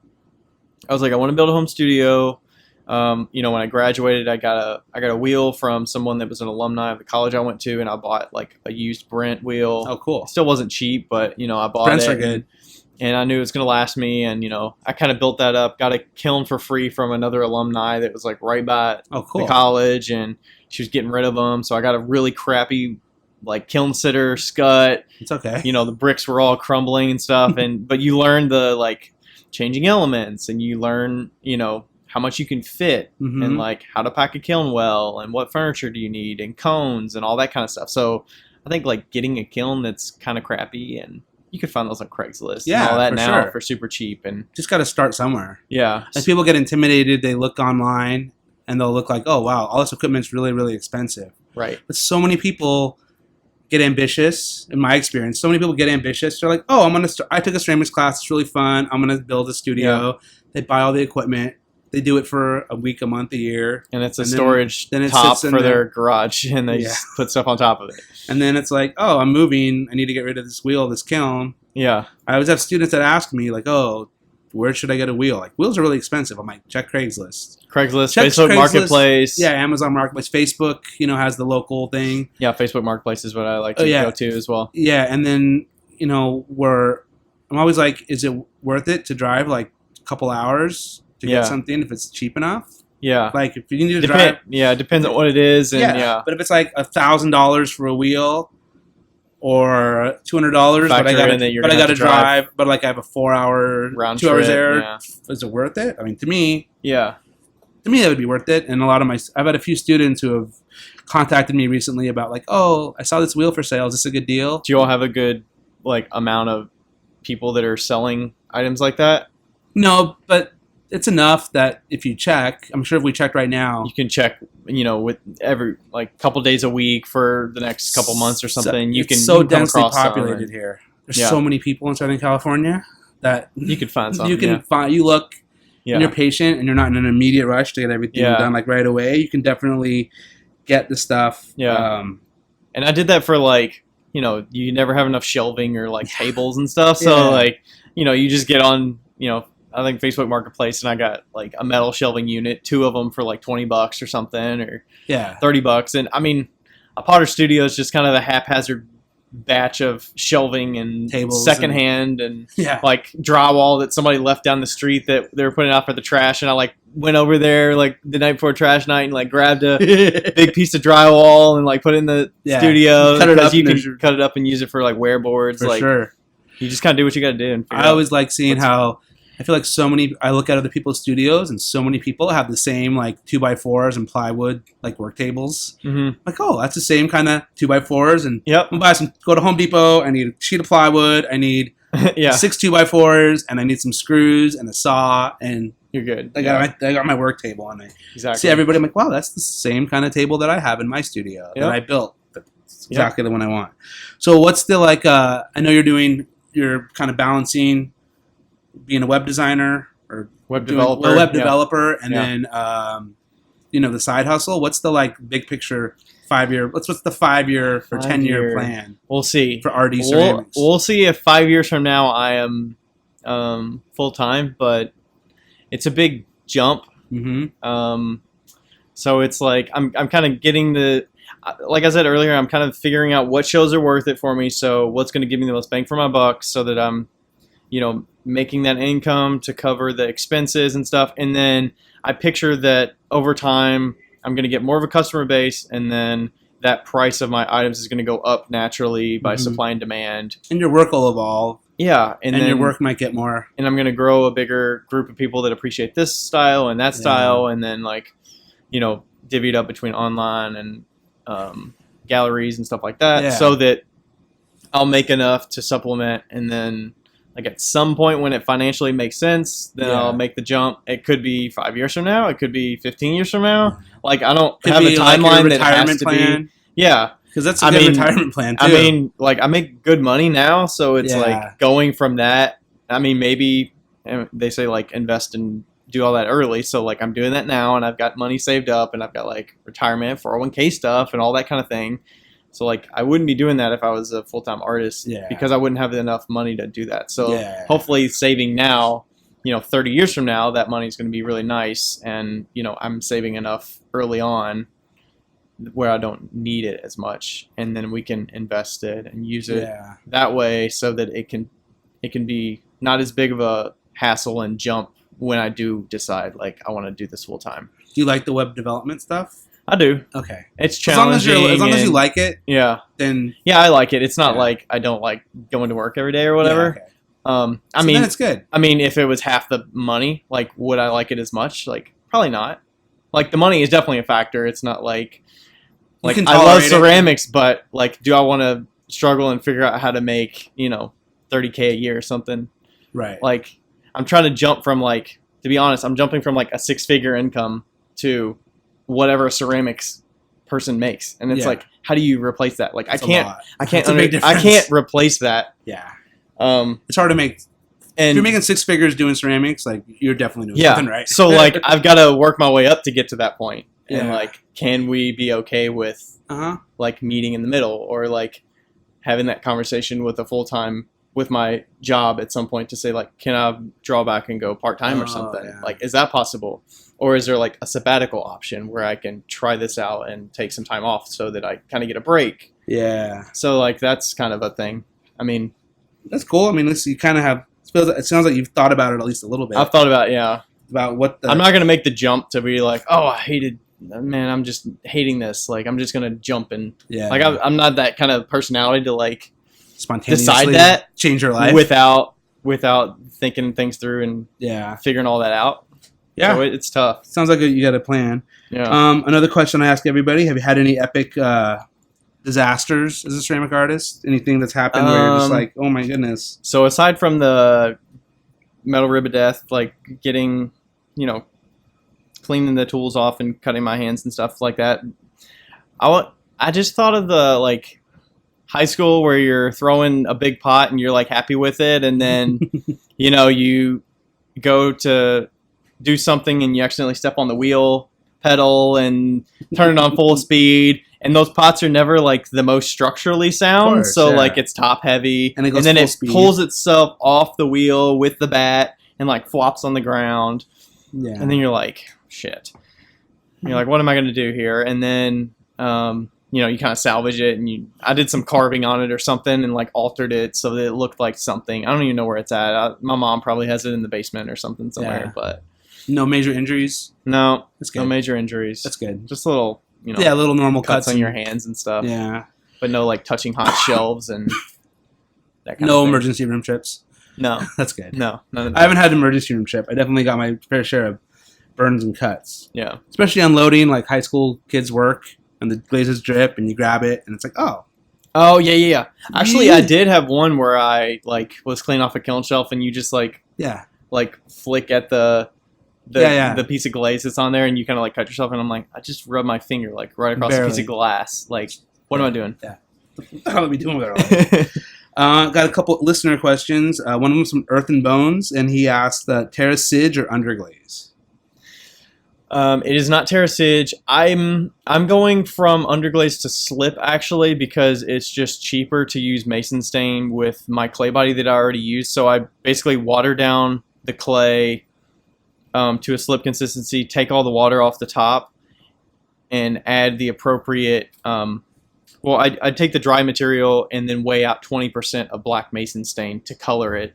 I was like, I want to build a home studio. When I graduated, I got a wheel from someone that was an alumni of the college I went to, and I bought like a used Brent wheel. Oh, cool. It still wasn't cheap, but I bought Brents it. are good. And I knew it was going to last me, and I kind of built that up. Got a kiln for free from another alumni that was like right by Oh, cool. the college, and she was getting rid of them. So I got a really crappy like kiln sitter scut. It's okay. The bricks were all crumbling and stuff, but you learn the like changing elements, and you learn how much you can fit, Mhm. and like how to pack a kiln well, and what furniture do you need, and cones and all that kind of stuff. So I think like getting a kiln that's kind of crappy, and you can find those on Craigslist Yeah, and all that for now sure. for super cheap. And Just got to start somewhere. yeah, As people get intimidated, they look online and they'll look like, oh wow, all this equipment's really, really expensive. right. But so many people get ambitious. In my experience, so many people get ambitious. They're like, oh, I took a ceramics class. It's really fun. I'm gonna build a studio. They buy all the equipment. They do it for a week, a month, a year, And it's a And then- storage then it top sits in for there. their garage, and they Yeah. just put stuff on top of it. and then it's like, oh, I'm moving. I need to get rid of this wheel, this kiln. Yeah, I always have students that ask me like, oh, where should I get a wheel? Like, wheels are really expensive. I'm like, check Craigslist. Craigslist, Check Facebook Craigslist. Marketplace. Yeah, Amazon Marketplace. Facebook, has the local thing. Yeah, Facebook Marketplace is what I like Oh, to yeah. go to as well. Yeah, and then where I'm always like, is it worth it to drive like a couple hours to Yeah. get something if it's cheap enough? Yeah. Like if you need to drive, Yeah, it depends on what it is, and yeah. But if it's like $1,000 for a wheel or $200, but I Factor in that you're got gonna have to to drive. drive, but like I have a 4-hour, Round 2 hours trip, there. yeah. Is it worth it? I mean, to me Yeah. that would be worth it. And I've had a few students who have contacted me recently about like, oh, I saw this wheel for sale. Is this a good deal? Do you all have a good like amount of people that are selling items like that? No, but it's enough that if you check, I'm sure if we checked right now, You can check, with every like couple days a week for the next couple months or something. You it's can so you can come densely across some, populated and here. There's Yeah. so many people in Southern California that you could find something. you can yeah. find. You look, Yeah. and you're patient, and you're not in an immediate rush to get everything Yeah. done like right away. You can definitely get the stuff. Yeah. And I did that for like, you never have enough shelving or like tables and stuff. So Yeah. like, you just get on, I think Facebook Marketplace, and I got like a metal shelving unit, 2 of them for like $20 or something, or Yeah. $30. And I mean, a Potter Studio is just kind of a haphazard batch of shelving and Tables secondhand and Yeah. like drywall that somebody left down the street that they were putting out for the trash. And I like went over there like the night before trash night and like grabbed a big piece of drywall and like put it in the Yeah. studio, Cut it because up you and can cut it up and use it for like wear boards. For Like sure. you just kind of do what you got to do. And figure I out always like seeing what's- how I feel like I look at other people's studios and so many people have the same like 2x4s and plywood like work tables. Mhm. Like, oh, that's the same kind of 2x4s. And Yep. I'm gonna go to Home Depot. I need a sheet of plywood. I need Yeah. 6 2x4s, and I need some screws and a saw. And You're good. I got my work table, and I Exactly. see everybody. I'm like, wow, that's the same kind of table that I have in my studio Yep. that I built. That's exactly the one I want. So what's the like? I know you're kind of balancing being a web designer or Web doing- developer. a web yeah. developer, and Yeah. then the side hustle. What's the like big picture 5-year? What's the 5-year or 10-year 5-year. plan We'll see. for RD We'll, ceramics? we'll see if 5 years from now I am full time, but it's a big jump. Mm-hmm. So it's like I'm kind of getting like I said earlier, I'm kind of figuring out what shows are worth it for me. So what's going to give me the most bang for my buck, so that I'm, making that income to cover the expenses and stuff. And then I picture that over time I'm going to get more of a customer base, and then that price of my items is going to go up naturally by Mhm. supply and demand. And your work will evolve, Yeah, and then your work might get more. and I'm going to grow a bigger group of people that appreciate this style and that style, and then like, divvy it up between online and galleries and stuff like that, Yeah. so that I'll make enough to supplement, and then like at some point when it financially makes sense, then Yeah. I'll make the jump. It could be 5 years from now, it could be 15 years from now. Like I don't Could have a be like your timeline that has retirement to plan, be. Yeah, because that's a I good mean- retirement plan too. I mean, like I make good money now, so it's Yeah. like going from that. I mean, maybe they say like invest and do all that early. So like I'm doing that now, and I've got money saved up, and I've got like retirement 401k stuff and all that kind of thing. So like I wouldn't be doing that if I was a full-time artist, Yeah. because I wouldn't have enough money to do that. So Yeah. hopefully saving now, 30 years from now, that money is going to be really nice, and I'm saving enough early on where I don't need it as much, and then we can invest it and use it yeah. that way, so that it can be not as big of a hassle and jump when I do decide like I want to do this full time. Do you like the web development stuff? I do. Okay. It's As long as challenging. as you and- like it, yeah, then yeah, I like it. It's not Yeah. like I don't like going to work every day or whatever. Yeah, okay. I So mean, then it's good. if it was half the money, like would I like it as much? Like probably not. Like the money is definitely a factor. It's not like You can I love tolerate it. ceramics, but like, do I want to struggle and figure out how to make $30K a year or something? Right. Like I'm trying to jump from like, to be honest, I'm jumping from like a 6-figure income to whatever a ceramics person makes, and it's Yeah. like, how do you replace that? Like It's a I can't lot. I can't That's a big I difference. can't replace that. Yeah. Um It's hard to make. If and you're making 6 figures doing ceramics, like you're definitely doing yeah, something right. so like I've got to work my way up to get to that point, and Yeah. like, can we be okay with uh-huh. like meeting in the middle, or like having that conversation with with my job at some point to say like, can I draw back and go part-time or Oh, something? yeah. Like, is that possible? Or is there like a sabbatical option where I can try this out and take some time off so that I kind of get a break? Yeah. So like, that's kind of a thing. I mean, That's cool. I mean, you kind of have. It sounds like you've thought about it at least a little bit. I've thought about, yeah. about what the. I'm not going to make the jump to be like, oh, I'm just hating this. Like, I'm just going to jump and Yeah. like, I'm not that kind of personality to like spontaneously decide that change your life without thinking things through and Yeah. figuring all that out. Yeah. So it's tough. Sounds like you got a plan. Yeah. Another question I ask everybody: have you had any epic disasters as a ceramic artist? Anything that's happened where you're just like, oh my goodness? So aside from the metal rib of death, like getting cleaning the tools off and cutting my hands and stuff like that. I just thought of the like high school where you're throwing a big pot and you're like happy with it, and then you go to do something and you accidentally step on the wheel pedal and turn it on full speed, and those pots are never like the most structurally sound, course, so yeah. like it's top heavy, and then it speed. pulls itself off the wheel with the bat and like flops on the ground, and then you're like, shit. And you're like, what am I going to do here? And then you kind of salvage it, and I did some carving on it or something and like altered it so that it looked like something. I don't even know where it's at. My mom probably has it in the basement or something somewhere, but no major injuries. No, that's good. No major injuries. That's good. Just little, little normal cuts on your hands and stuff. Yeah, but no like touching hot shelves and that kind no of thing. emergency room trips. No, that's good. No, none of that. I haven't had an emergency room trip. I definitely got my fair share of burns and cuts. Yeah, especially unloading like high school kids' work, and the glazes drip, and you grab it, and it's like, oh yeah. Actually, I did have one where I like was cleaning off a kiln shelf, and you just like flick at the piece of glaze that's on there, and you kind of like cut yourself, and I'm like, I just rubbed my finger like right across a piece of glass. Like, what am I doing? Yeah, what the hell are we doing with our life? Got a couple listener questions. One of them from Earth and Bones, and he asked, terracige or underglaze? It is not terracige. I'm going from underglaze to slip actually, because it's just cheaper to use mason stain with my clay body that I already used. So I basically water down the clay to a slip consistency, take all the water off the top, and add the appropriate. I take the dry material and then weigh out 20% of black mason stain to color it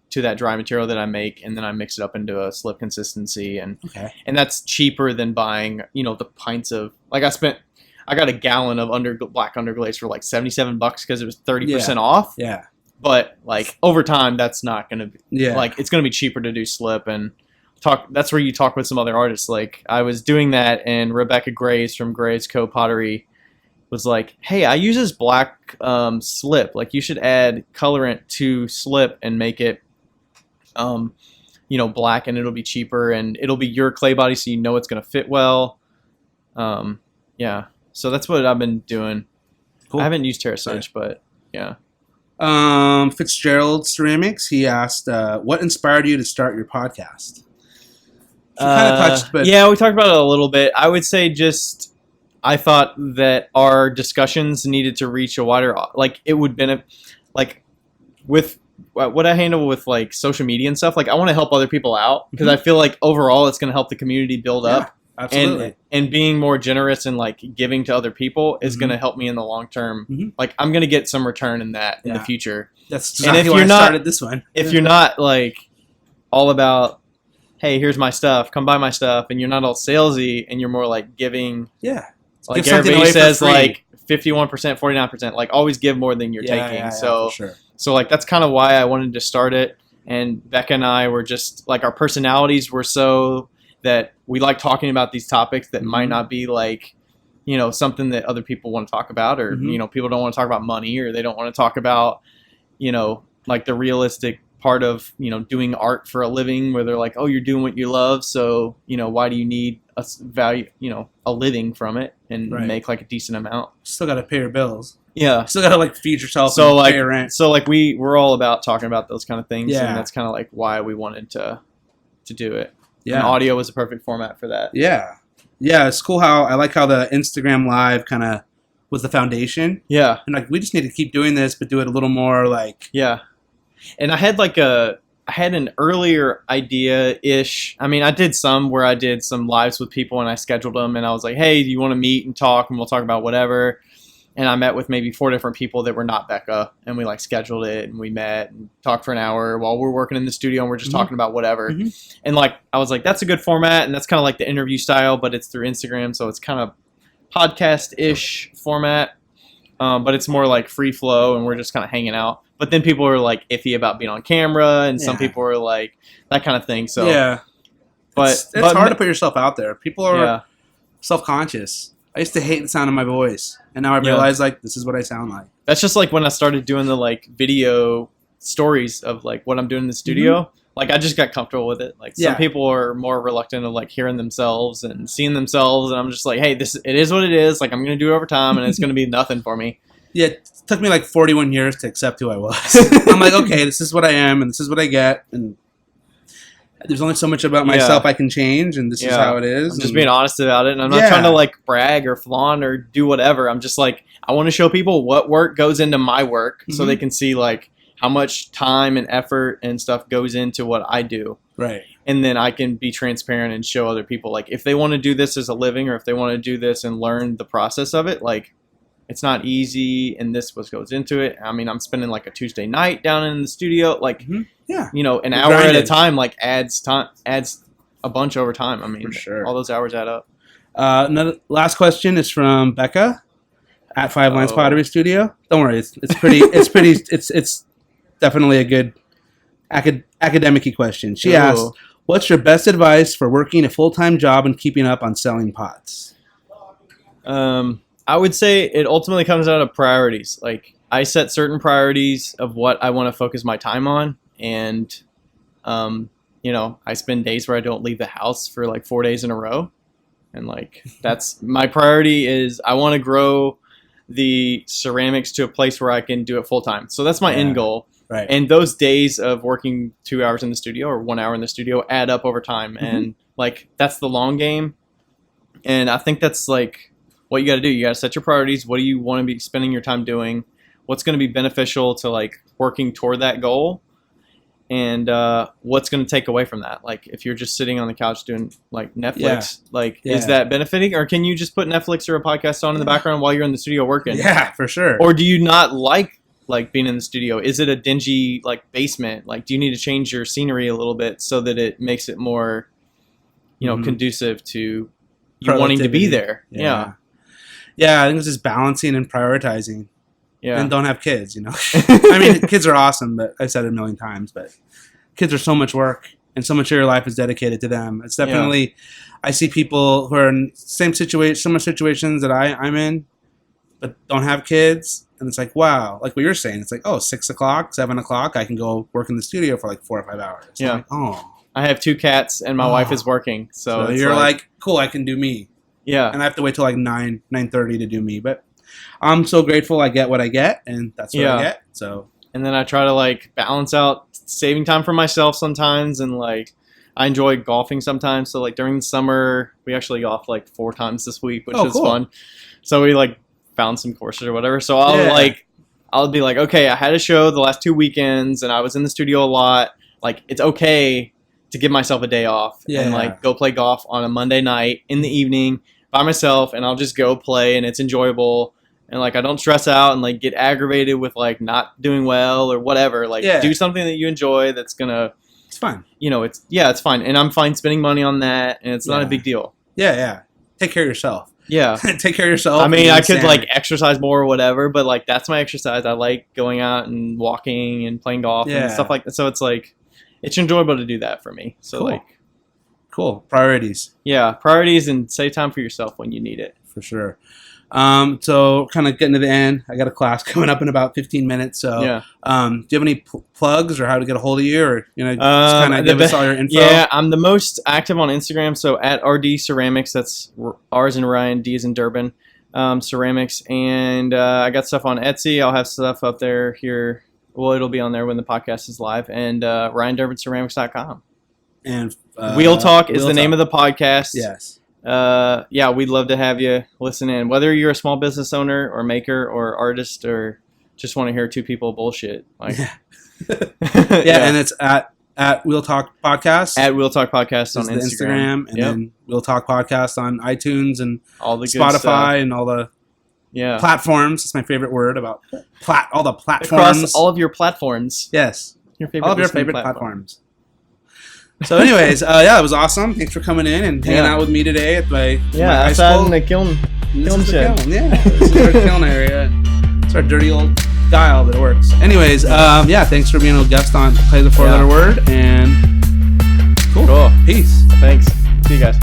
to that dry material that I make, and then I mix it up into a slip consistency, and that's cheaper than buying the pints of like I got a gallon of black underglaze for like $77 because it was 30% off. Yeah, but like over time that's not gonna be like it's gonna be cheaper to do slip and talk. That's where you talk with some other artists. Like I was doing that, and Rebecca Graves from Graves Co Pottery was like, hey, I use this black slip, like you should add colorant to slip and make it black, and it'll be cheaper, and it'll be your clay body, so it's going to fit well. So that's what I've been doing. Cool. I haven't used terracige, but yeah. Fitzgerald Ceramics, he asked, what inspired you to start your podcast? Kind of touched, but yeah, we talked about it a little bit. I would say just I thought that our discussions needed to reach a wider, like it would benefit, like with what I handle with like social media and stuff. Like I want to help other people out because I feel like overall it's going to help the community build up. Absolutely. And being more generous and like giving to other people is going to help me in the long term. Like I'm going to get some return in that in the future. That's exactly why I started this one. If you're not like all about, hey, here's my stuff, come buy my stuff, and you're not all salesy and you're more like giving. Yeah. Like everybody says like 51%, 49%, like always give more than you're taking. So, for sure. So like that's kind of why I wanted to start it. And Becca and I were just like our personalities were so that we like talking about these topics that might not be like, something that other people want to talk about, or, people don't want to talk about money, or they don't want to talk about, like the realistic part of, doing art for a living where they're like, oh, you're doing what you love. So, why do you need a value, a living from it and make like a decent amount? Still got to pay your bills. Yeah. Still got to like feed yourself so and like, pay your rent. So like we're all about talking about those kind of things. Yeah. And that's kind of like why we wanted to do it. Yeah. And audio was a perfect format for that. Yeah. Yeah. It's cool I like how the Instagram Live kind of was the foundation. Yeah. And like, we just need to keep doing this, but do it a little more like. Yeah. And I had an earlier idea-ish. I mean, I did some where I did some lives with people and I scheduled them and I was like, hey, do you want to meet and talk, and we'll talk about whatever. And I met with maybe 4 different people that were not Becca, and we like scheduled it and we met and talked for an hour while we're working in the studio and we're just talking about whatever. And like, I was like, that's a good format, and that's kind of like the interview style, but it's through Instagram. So it's kind of podcast-ish format, but it's more like free flow and we're just kind of hanging out. But then people are like iffy about being on camera, and some people are like that kind of thing. So yeah, but it's hard to put yourself out there. People are self-conscious. I used to hate the sound of my voice, and now I realize like this is what I sound like. That's just like when I started doing the like video stories of like what I'm doing in the studio. like I just got comfortable with it. Like some people are more reluctant of like hearing themselves and seeing themselves, and I'm just like, hey, it is what it is. Like I'm gonna do it over time, and it's gonna be nothing for me. Yeah, it took me like 41 years to accept who I was. I'm like, okay, this is what I am, and this is what I get, and there's only so much about myself I can change, and this is how it is. I'm just being honest about it, and I'm not trying to like brag or flaunt or do whatever. I'm just like, I want to show people what work goes into my work, so they can see like how much time and effort and stuff goes into what I do. Right. And then I can be transparent and show other people, like, if they want to do this as a living, or if they want to do this and learn the process of it, like, it's not easy, and this what goes into it. I mean, I'm spending like a Tuesday night down in the studio, like, you know, an hour at a time, like adds a bunch over time. I mean, all those hours add up. Another last question is from Becca at Five Lines Pottery Studio. Don't worry, it's definitely a good academic-y question. She asks, what's your best advice for working a full-time job and keeping up on selling pots? I would say it ultimately comes out of priorities. Like, I set certain priorities of what I want to focus my time on, and you know, I spend days where I don't leave the house for like 4 days in a row, and like that's my priority. Is I want to grow the ceramics to a place where I can do it full time. So that's my end goal. Right. And those days of working 2 hours in the studio or 1 hour in the studio add up over time, and like that's the long game. And I think that's like what you got to do. You got to set your priorities. What do you want to be spending your time doing? What's going to be beneficial to like working toward that goal? And what's going to take away from that? Like, if you're just sitting on the couch doing like Netflix, is that benefiting? Or can you just put Netflix or a podcast on in the background while you're in the studio working? Yeah, for sure. Or do you not like being in the studio? Is it a dingy like basement? Like, do you need to change your scenery a little bit so that it makes it more, you know, conducive to you wanting to be there? Yeah. Yeah, I think it's just balancing and prioritizing. Yeah. And don't have kids, you know. I mean, kids are awesome, but I've said it a million times, but kids are so much work, and so much of your life is dedicated to them. It's definitely, I see people who are in similar situations that I'm in, but don't have kids. And it's like, wow, like what you're saying, it's like, oh, 6 o'clock, 7 o'clock, I can go work in the studio for like 4 or 5 hours. Yeah. Like, oh. I have 2 cats, and my wife is working. So you're like, cool, I can do me. Yeah. And I have to wait till like 9:30 to do me. But I'm so grateful I get what I get, and that's what I get. So. And then I try to like balance out saving time for myself sometimes, and like I enjoy golfing sometimes. So like during the summer, we actually golfed like 4 times this week, which was fun. So we like found some courses or whatever. So I'll be like, okay, I had a show the last 2 weekends, and I was in the studio a lot. Like, it's okay to give myself a day off and like go play golf on a Monday night in the evening by myself, and I'll just go play, and it's enjoyable, and like I don't stress out and like get aggravated with like not doing well or whatever. Like do something that you enjoy that's gonna, it's fun. You know, it's fine, and I'm fine spending money on that, and it's not a big deal. Yeah. Take care of yourself. Yeah. Take care of yourself. I mean, I could like exercise more or whatever, but like that's my exercise. I like going out and walking and playing golf and stuff like that. So it's like, it's enjoyable to do that for me. So cool. Priorities. Yeah, priorities, and save time for yourself when you need it. For sure. So kind of getting to the end, I got a class coming up in about 15 minutes. So, do you have any plugs or how to get a hold of you, or, you know, just kind of give us all your info? Yeah, I'm the most active on Instagram. So at RD Ceramics, that's R as in Ryan, D as in Durbin, Ceramics. And I got stuff on Etsy. I'll have stuff up there here. Well, it'll be on there when the podcast is live, and RyanDurbinCeramics.com. And Wheel Talk is the name of the podcast. Yes. We'd love to have you listen in. Whether you're a small business owner or maker or artist, or just want to hear 2 people bullshit. Like, and it's at Wheel Talk Podcast. At Wheel Talk Podcast on Instagram. And then Wheel Talk Podcast on iTunes and all the Spotify and all the platforms. It's my favorite word, about all the platforms. Across all of your platforms. Yes. All of your favorite platforms. So anyways, it was awesome. Thanks for coming in and hanging out with me today at my high school. In the kiln shed. This is our kiln area. It's our dirty old dial that works. Anyways, thanks for being a guest on Play the 4-Letter Word, and cool. Peace. Thanks. See you guys.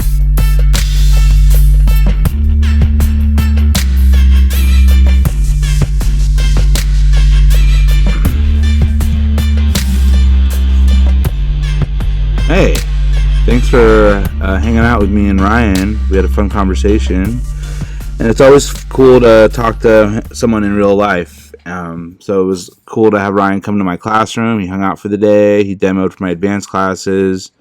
Thanks for hanging out with me and Ryan. We had a fun conversation, and it's always cool to talk to someone in real life. So it was cool to have Ryan come to my classroom. He hung out for the day. He demoed for my advanced classes.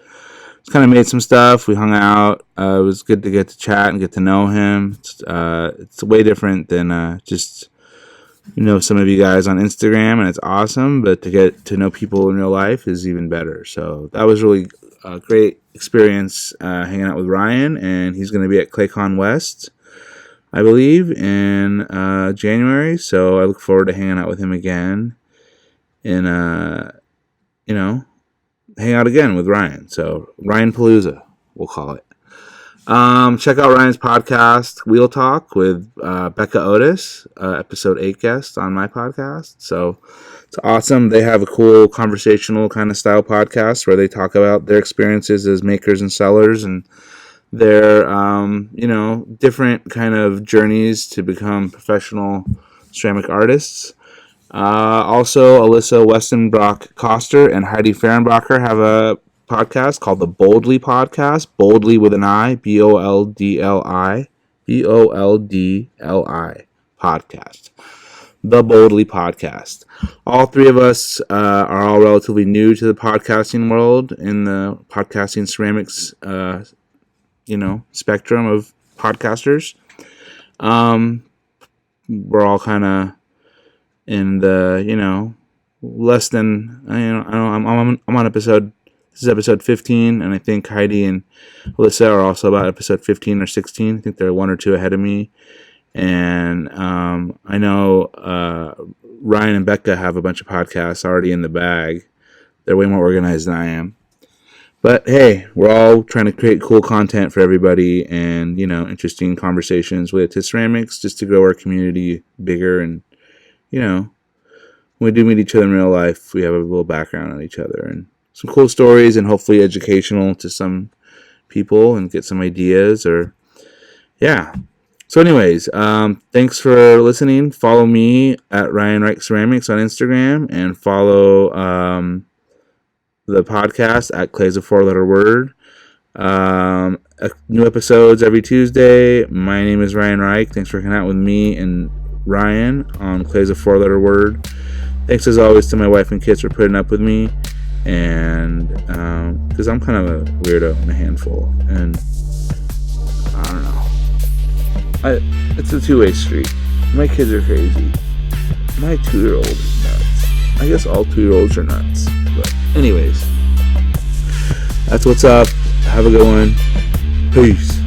Just kind of made some stuff. We hung out. It was good to get to chat and get to know him. It's way different than just some of you guys on Instagram, and it's awesome. But to get to know people in real life is even better. So that was really a great experience hanging out with Ryan, and he's going to be at ClayCon West, I believe, in January. So I look forward to hanging out with him again, and hang out again with Ryan. So RYANPALOOZA, we'll call it. Check out Ryan's podcast, Wheel Talk, with Becca Otis, episode 8 guest on my podcast. So it's awesome. They have a cool conversational kind of style podcast where they talk about their experiences as makers and sellers and their, different kind of journeys to become professional ceramic artists. Also, Alyssa Westenbrock-Koster and Heidi Fehrenbacher have a podcast called the Boldly Podcast. Boldly with an I, Boldli podcast. The Boldly Podcast. All three of us are all relatively new to the podcasting world in the podcasting ceramics, spectrum of podcasters. We're all kind of in the, less than, I'm on episode, this is episode 15, and I think Heidi and Alyssa are also about episode 15 or 16. I think they're 1 or 2 ahead of me. And I know Ryan and Becca have a bunch of podcasts already in the bag. They're way more organized than I am. But hey, we're all trying to create cool content for everybody and, interesting conversations related to ceramics just to grow our community bigger. And, when we do meet each other in real life, we have a little background on each other and some cool stories and hopefully educational to some people and get some ideas So anyways, thanks for listening. Follow me at Ryan Reich Ceramics on Instagram and follow the podcast at Clay's a 4-letter word. New episodes every Tuesday. My name is Ryan Reich. Thanks for hanging out with me and Ryan on Clay's a 4-letter word. Thanks as always to my wife and kids for putting up with me, and because I'm kind of a weirdo and a handful, and I don't know. It's a two-way street. My kids are crazy. My 2-year-old is nuts. I guess all 2-year-olds are nuts. But anyways, that's what's up. Have a good one. Peace.